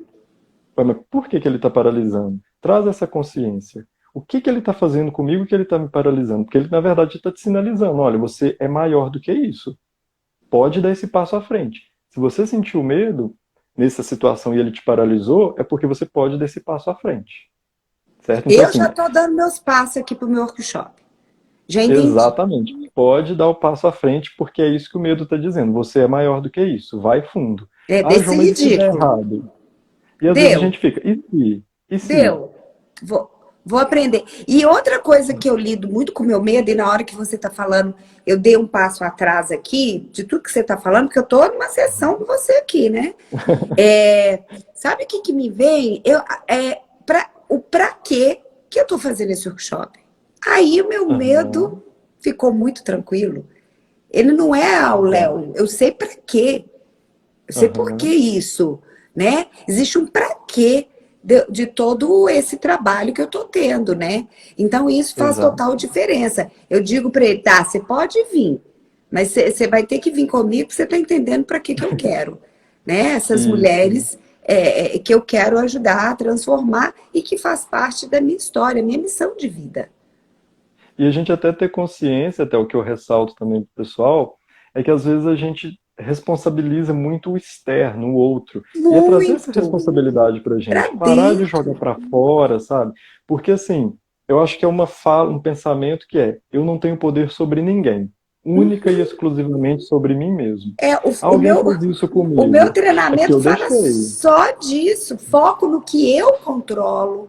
Mas por que que ele está paralisando? Traz essa consciência. O que que ele está fazendo comigo que ele está me paralisando? Porque ele, na verdade, está te sinalizando: olha, você é maior do que isso. Pode dar esse passo à frente. Se você sentiu medo nessa situação e ele te paralisou, é porque você pode dar esse passo à frente. Certo? Então, Eu já assim, estou dando meus passos aqui para o meu workshop. Já entendi. exatamente. Pode dar o passo à frente, porque é isso que o medo está dizendo. Você é maior do que isso. Vai fundo. Ah, Desse João, mas e se der ridículo. errado? E às vezes a Deu, gente fica, e se? E se? deu. Vou aprender. E outra coisa que eu lido muito com o meu medo, e na hora que você está falando, eu dei um passo atrás aqui, de tudo que você está falando, porque eu estou numa sessão com você aqui, né? É, sabe o que, que me vem? O pra quê que eu estou fazendo esse workshop? Aí o meu Aham, medo ficou muito tranquilo. Ele não é ao legal. Léo, eu sei pra quê. Eu sei por que Aham, isso, né? Existe um para quê de todo esse trabalho que eu estou tendo, né? Então isso faz exato. total diferença. Eu digo para ele, tá, você pode vir, mas você vai ter que vir comigo porque você está entendendo para que eu quero, né? Essas Isso. mulheres que eu quero ajudar a transformar e que faz parte da minha história, minha missão de vida. E a gente até ter consciência, até o que eu ressalto também pro pessoal, é que às vezes a gente responsabiliza muito o externo, o outro. E é trazer essa Muito responsabilidade pra para gente, parar de jogar dentro. pra fora, sabe? Porque assim, eu acho que é uma fala, um pensamento que é, eu não tenho poder sobre ninguém. única e exclusivamente sobre mim mesmo. É, Alguém fez isso o meu comigo, é porque treinamento eu fala deixei. só disso, foco no que eu controlo.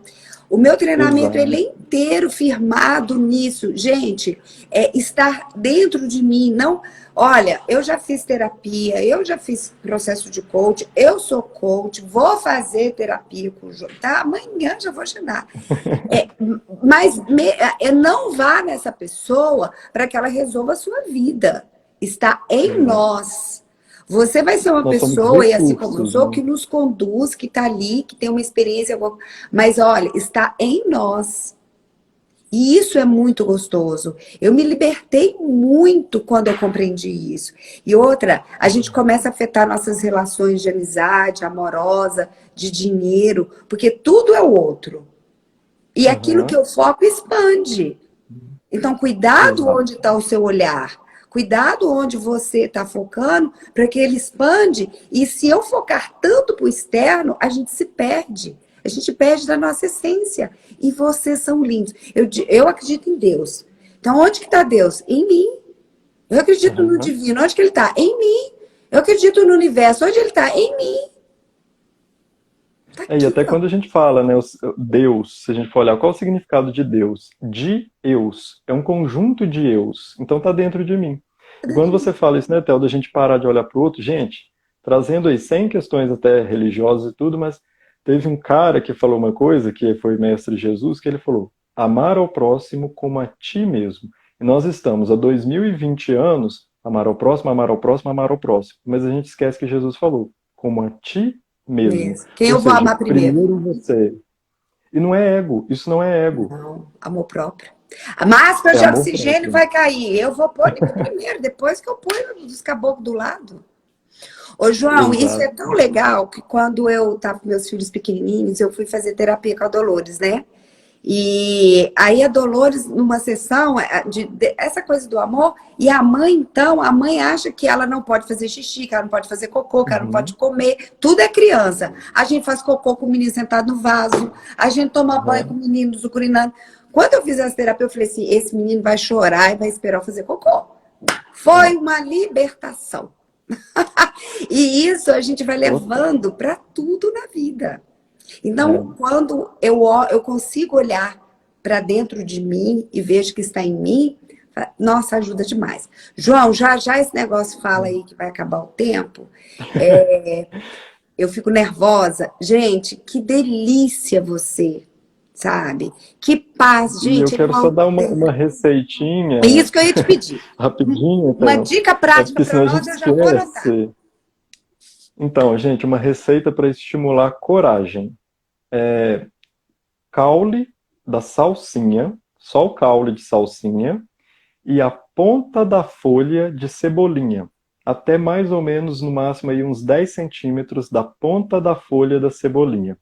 O meu treinamento ele é Exato. inteiro firmado nisso. Gente, é estar dentro de mim, não. Olha, eu já fiz terapia, eu já fiz processo de coach, eu sou coach, vou fazer terapia com o João, tá? Amanhã já vou agendar. É, mas não vá nessa pessoa para que ela resolva a sua vida. Está em Exato. nós. Você vai ser uma Nós somos pessoa, e assim como eu recursos, sou, né? que nos conduz, que está ali, que tem uma experiência. Mas olha, está em nós. E isso é muito gostoso. Eu me libertei muito quando eu compreendi isso. E outra, a gente começa a afetar nossas relações de amizade, amorosa, de dinheiro, porque tudo é o outro. E aquilo que Aham. eu foco expande. Então, cuidado Exato. onde está o seu olhar. Cuidado onde você está focando, para que ele expande. E se eu focar tanto para o externo, a gente se perde. A gente perde da nossa essência. E vocês são lindos. Eu acredito em Deus. Então, onde que está Deus? Em mim. Eu acredito no Aham. divino. Onde que ele está? Em mim. Eu acredito no universo. Onde ele está? Em mim. Está É, e aqui, até ó. quando a gente fala, né, Deus, se a gente for olhar qual é o significado de Deus? De eus. É um conjunto de eus. Então tá dentro de mim. E quando você fala isso, né, Théo, da gente parar de olhar para o outro, gente, trazendo aí sem questões até religiosas e tudo, mas teve um cara que falou uma coisa, que foi Mestre Jesus, que ele falou: amar ao próximo como a ti mesmo. E nós estamos há 2020 anos, amar ao próximo, amar ao próximo, amar ao próximo. Mas a gente esquece que Jesus falou, como a ti mesmo. Mesmo. Quem Ou eu vou seja, amar primeiro? primeiro você. E não é ego, isso não é ego, Não, amor próprio. A máscara é de amor oxigênio próprio. vai cair. Eu vou pôr em mim primeiro, depois que eu ponho os caboclos do lado. Ô, João, isso é Exato. tão legal que quando eu estava com meus filhos pequenininhos, eu fui fazer terapia com a Dolores, né? E aí a Dolores, numa sessão essa coisa do amor, e a mãe, então, a mãe acha que ela não pode fazer xixi, que ela não pode fazer cocô, que ela não pode Uhum. comer, tudo é criança. A gente faz cocô com o menino sentado no vaso, a gente toma banho com o Uhum. menino zucurinando. Quando eu fiz essa terapia, eu falei assim, esse menino vai chorar e vai esperar eu fazer cocô. Foi É. uma libertação. E isso a gente vai Total. levando para tudo na vida. Então, É. quando eu consigo olhar para dentro de mim e vejo que está em mim, nossa, ajuda demais. João, já já esse negócio fala aí que vai acabar o tempo. Eu fico nervosa. Gente, que delícia você, sabe? Que paz, E eu gente. quero só dar uma receitinha É isso que eu ia te pedir. rapidinho, Uma então. dica É prática porque para senão a nós, gente eu já vou anotar. esquece. Então, gente, uma receita para estimular coragem. Caule da salsinha, só o caule de salsinha, e a ponta da folha de cebolinha, até mais ou menos, no máximo, aí, uns 10 centímetros da ponta da folha da cebolinha.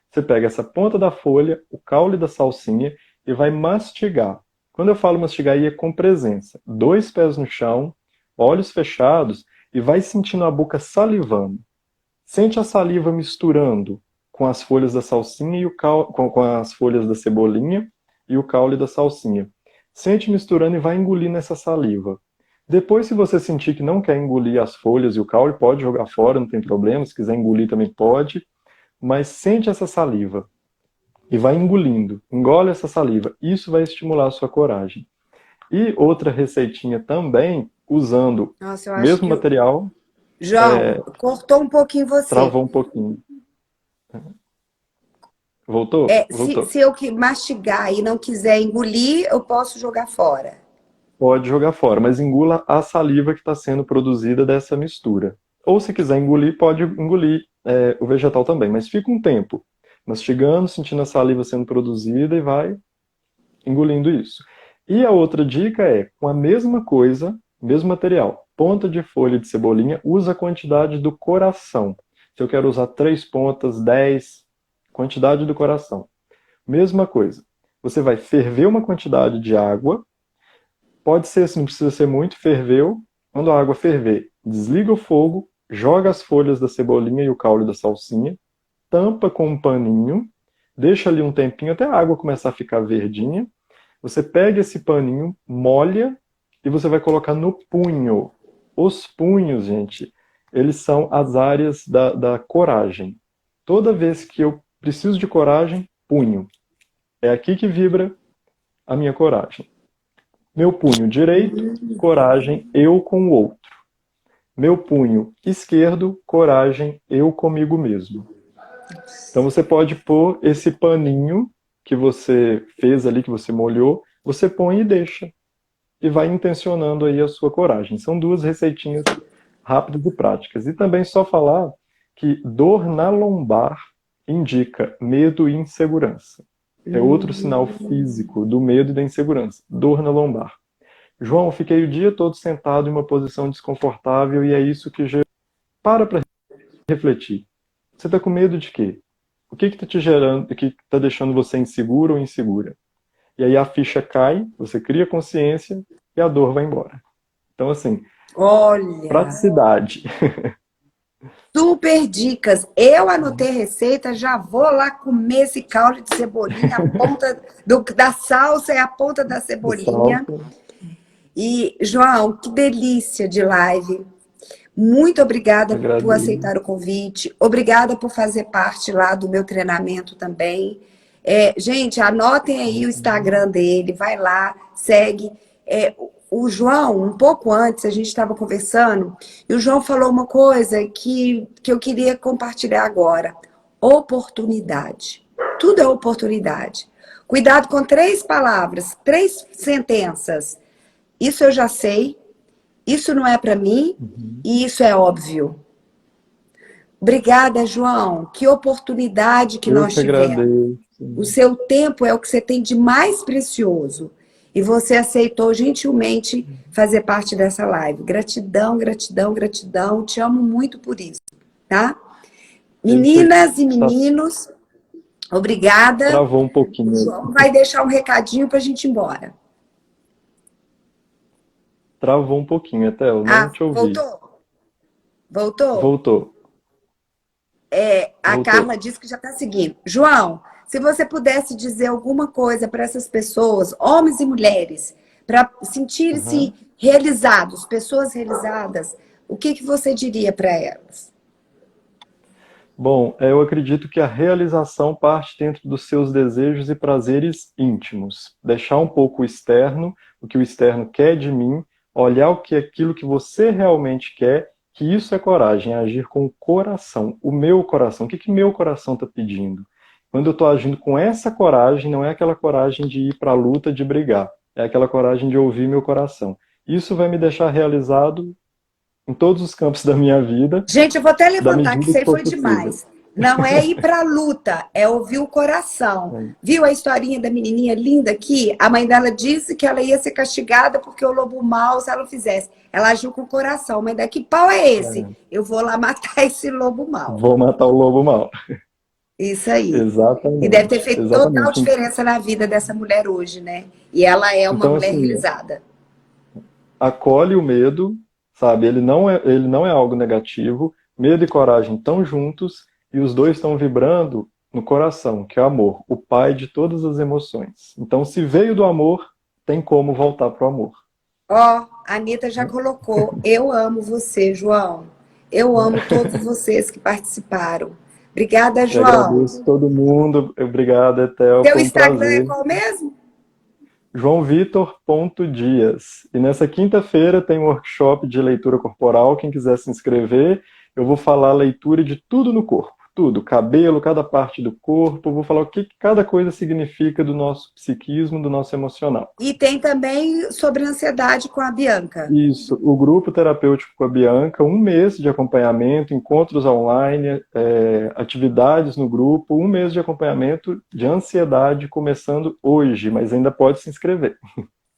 Você pega essa ponta da folha, o caule da salsinha e vai mastigar. Quando eu falo mastigar, aí é com presença. Dois pés no chão, olhos fechados e vai sentindo a boca salivando. Sente a saliva misturando com as folhas da salsinha e com as folhas da cebolinha e o caule da salsinha. Sente misturando e vai engolindo essa saliva. Depois, se você sentir que não quer engolir as folhas e o caule, pode jogar fora, não tem problema. Se quiser engolir também pode. Mas sente essa saliva e vai engolindo. Engole essa saliva. Isso vai estimular a sua coragem. E outra receitinha também, usando Nossa, eu o acho mesmo que. material, João, cortou um pouquinho você. travou um pouquinho. Voltou? Voltou. Se eu que mastigar e não quiser engolir, eu posso jogar fora. Pode jogar fora, mas engula a saliva que está sendo produzida dessa mistura. Ou se quiser engolir, pode engolir o vegetal também, mas fica um tempo mastigando, sentindo a saliva sendo produzida e vai engolindo isso. E a outra dica é, com a mesma coisa, mesmo material, ponta de folha de cebolinha, usa a quantidade do coração. Se eu quero usar 3 pontas, 10, quantidade do coração. Mesma coisa. Você vai ferver uma quantidade de água. Pode ser, não precisa ser muito, ferveu. Quando a água ferver, desliga o fogo, joga as folhas da cebolinha e o caule da salsinha, tampa com um paninho, deixa ali um tempinho até a água começar a ficar verdinha. Você pega esse paninho, molha e você vai colocar no punho. Os punhos, gente, eles são as áreas da coragem. Toda vez que eu preciso de coragem, punho. É aqui que vibra a minha coragem. Meu punho direito, coragem, eu com o outro. Meu punho esquerdo, coragem, eu comigo mesmo. Então você pode pôr esse paninho que você fez ali, que você molhou, você põe e deixa. E vai intencionando aí a sua coragem. São duas receitinhas rápidas e práticas. E também só falar que dor na lombar indica medo e insegurança. É outro sinal físico do medo e da insegurança. Dor na lombar. João, fiquei o dia todo sentado em uma posição desconfortável e é isso que gerou. Para refletir. Você está com medo de quê? O que está te gerando, o que está deixando você inseguro ou insegura? E aí a ficha cai, você cria consciência e a dor vai embora. Então, assim, Olha, praticidade. super dicas. Eu anotei a receita, já vou lá comer esse caldo de cebolinha, a ponta da salsa é a ponta da cebolinha. E, João, que delícia de live. Muito obrigada por aceitar o convite. Obrigada por fazer parte lá do meu treinamento também. Gente, anotem aí o Instagram dele, vai lá, segue. O João, um pouco antes, a gente estava conversando, e o João falou uma coisa que eu queria compartilhar agora. Oportunidade. Tudo é oportunidade. Cuidado com 3 palavras, 3 sentenças. Isso eu já sei, isso não é para mim e isso é óbvio. Obrigada, João. Que oportunidade que nós tivemos. Agradeço. O seu tempo é o que você tem de mais precioso. E você aceitou gentilmente fazer parte dessa live. Gratidão, gratidão, gratidão. Te amo muito por isso, tá? Meninas e meninos, obrigada. Travou um pouquinho. O João vai deixar um recadinho para a gente ir embora. Travou um pouquinho, até eu não te ouvi. Voltou? Voltou? Voltou. A Voltou. Carla disse que já está seguindo. João, se você pudesse dizer alguma coisa para essas pessoas, homens e mulheres, para sentirem-se realizados, pessoas realizadas, o que você diria para elas? Bom, eu acredito que a realização parte dentro dos seus desejos e prazeres íntimos. Deixar um pouco o externo, o que o externo quer de mim, olhar o que é aquilo que você realmente quer, que isso é coragem, é agir com o coração, o meu coração. O que meu coração está pedindo? Quando eu estou agindo com essa coragem, não é aquela coragem de ir para a luta, de brigar. É aquela coragem de ouvir meu coração. Isso vai me deixar realizado em todos os campos da minha vida. Gente, eu vou até levantar, que isso aí foi demais. Não é ir para a luta, é ouvir o coração. Viu a historinha da menininha linda aqui? A mãe dela disse que ela ia ser castigada porque o lobo mau, se ela fizesse. Ela agiu com o coração. Mas que pau é esse? Eu vou lá matar esse lobo mau. Vou matar o lobo mau. Isso aí. Exatamente. E deve ter feito total diferença na vida dessa mulher hoje, né? E ela é uma mulher assim, realizada. Acolhe o medo, sabe? Ele não é algo negativo. Medo e coragem estão juntos e os dois estão vibrando no coração, que é o amor, o pai de todas as emoções. Então, se veio do amor, tem como voltar para o amor. A Anitta já colocou. Eu amo você, João. Eu amo todos vocês que participaram. Obrigada, João. Eu agradeço todo mundo. Obrigado, Etel. Seu Instagram é qual mesmo? joãovitor.dias. E nessa quinta-feira tem um workshop de leitura corporal. Quem quiser se inscrever, eu vou falar leitura de tudo no corpo. Tudo, cabelo, cada parte do corpo. Vou falar o que cada coisa significa do nosso psiquismo, do nosso emocional. E tem também sobre ansiedade com a Bianca. Isso, o grupo terapêutico com a Bianca, 1 mês de acompanhamento, encontros online, atividades no grupo, 1 mês de acompanhamento de ansiedade começando hoje, mas ainda pode se inscrever.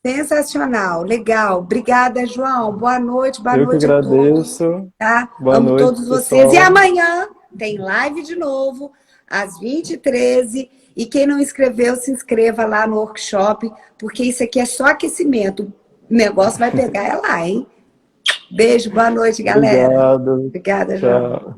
Sensacional, legal. Obrigada, João. Boa noite Eu que agradeço. A todos. Tá? Boa Amo noite, todos vocês. E amanhã tem live de novo, às 20h13. E quem não inscreveu, se inscreva lá no workshop, porque isso aqui é só aquecimento. O negócio vai pegar lá, hein? Beijo, boa noite, galera. Obrigado. Obrigada, Tchau. João.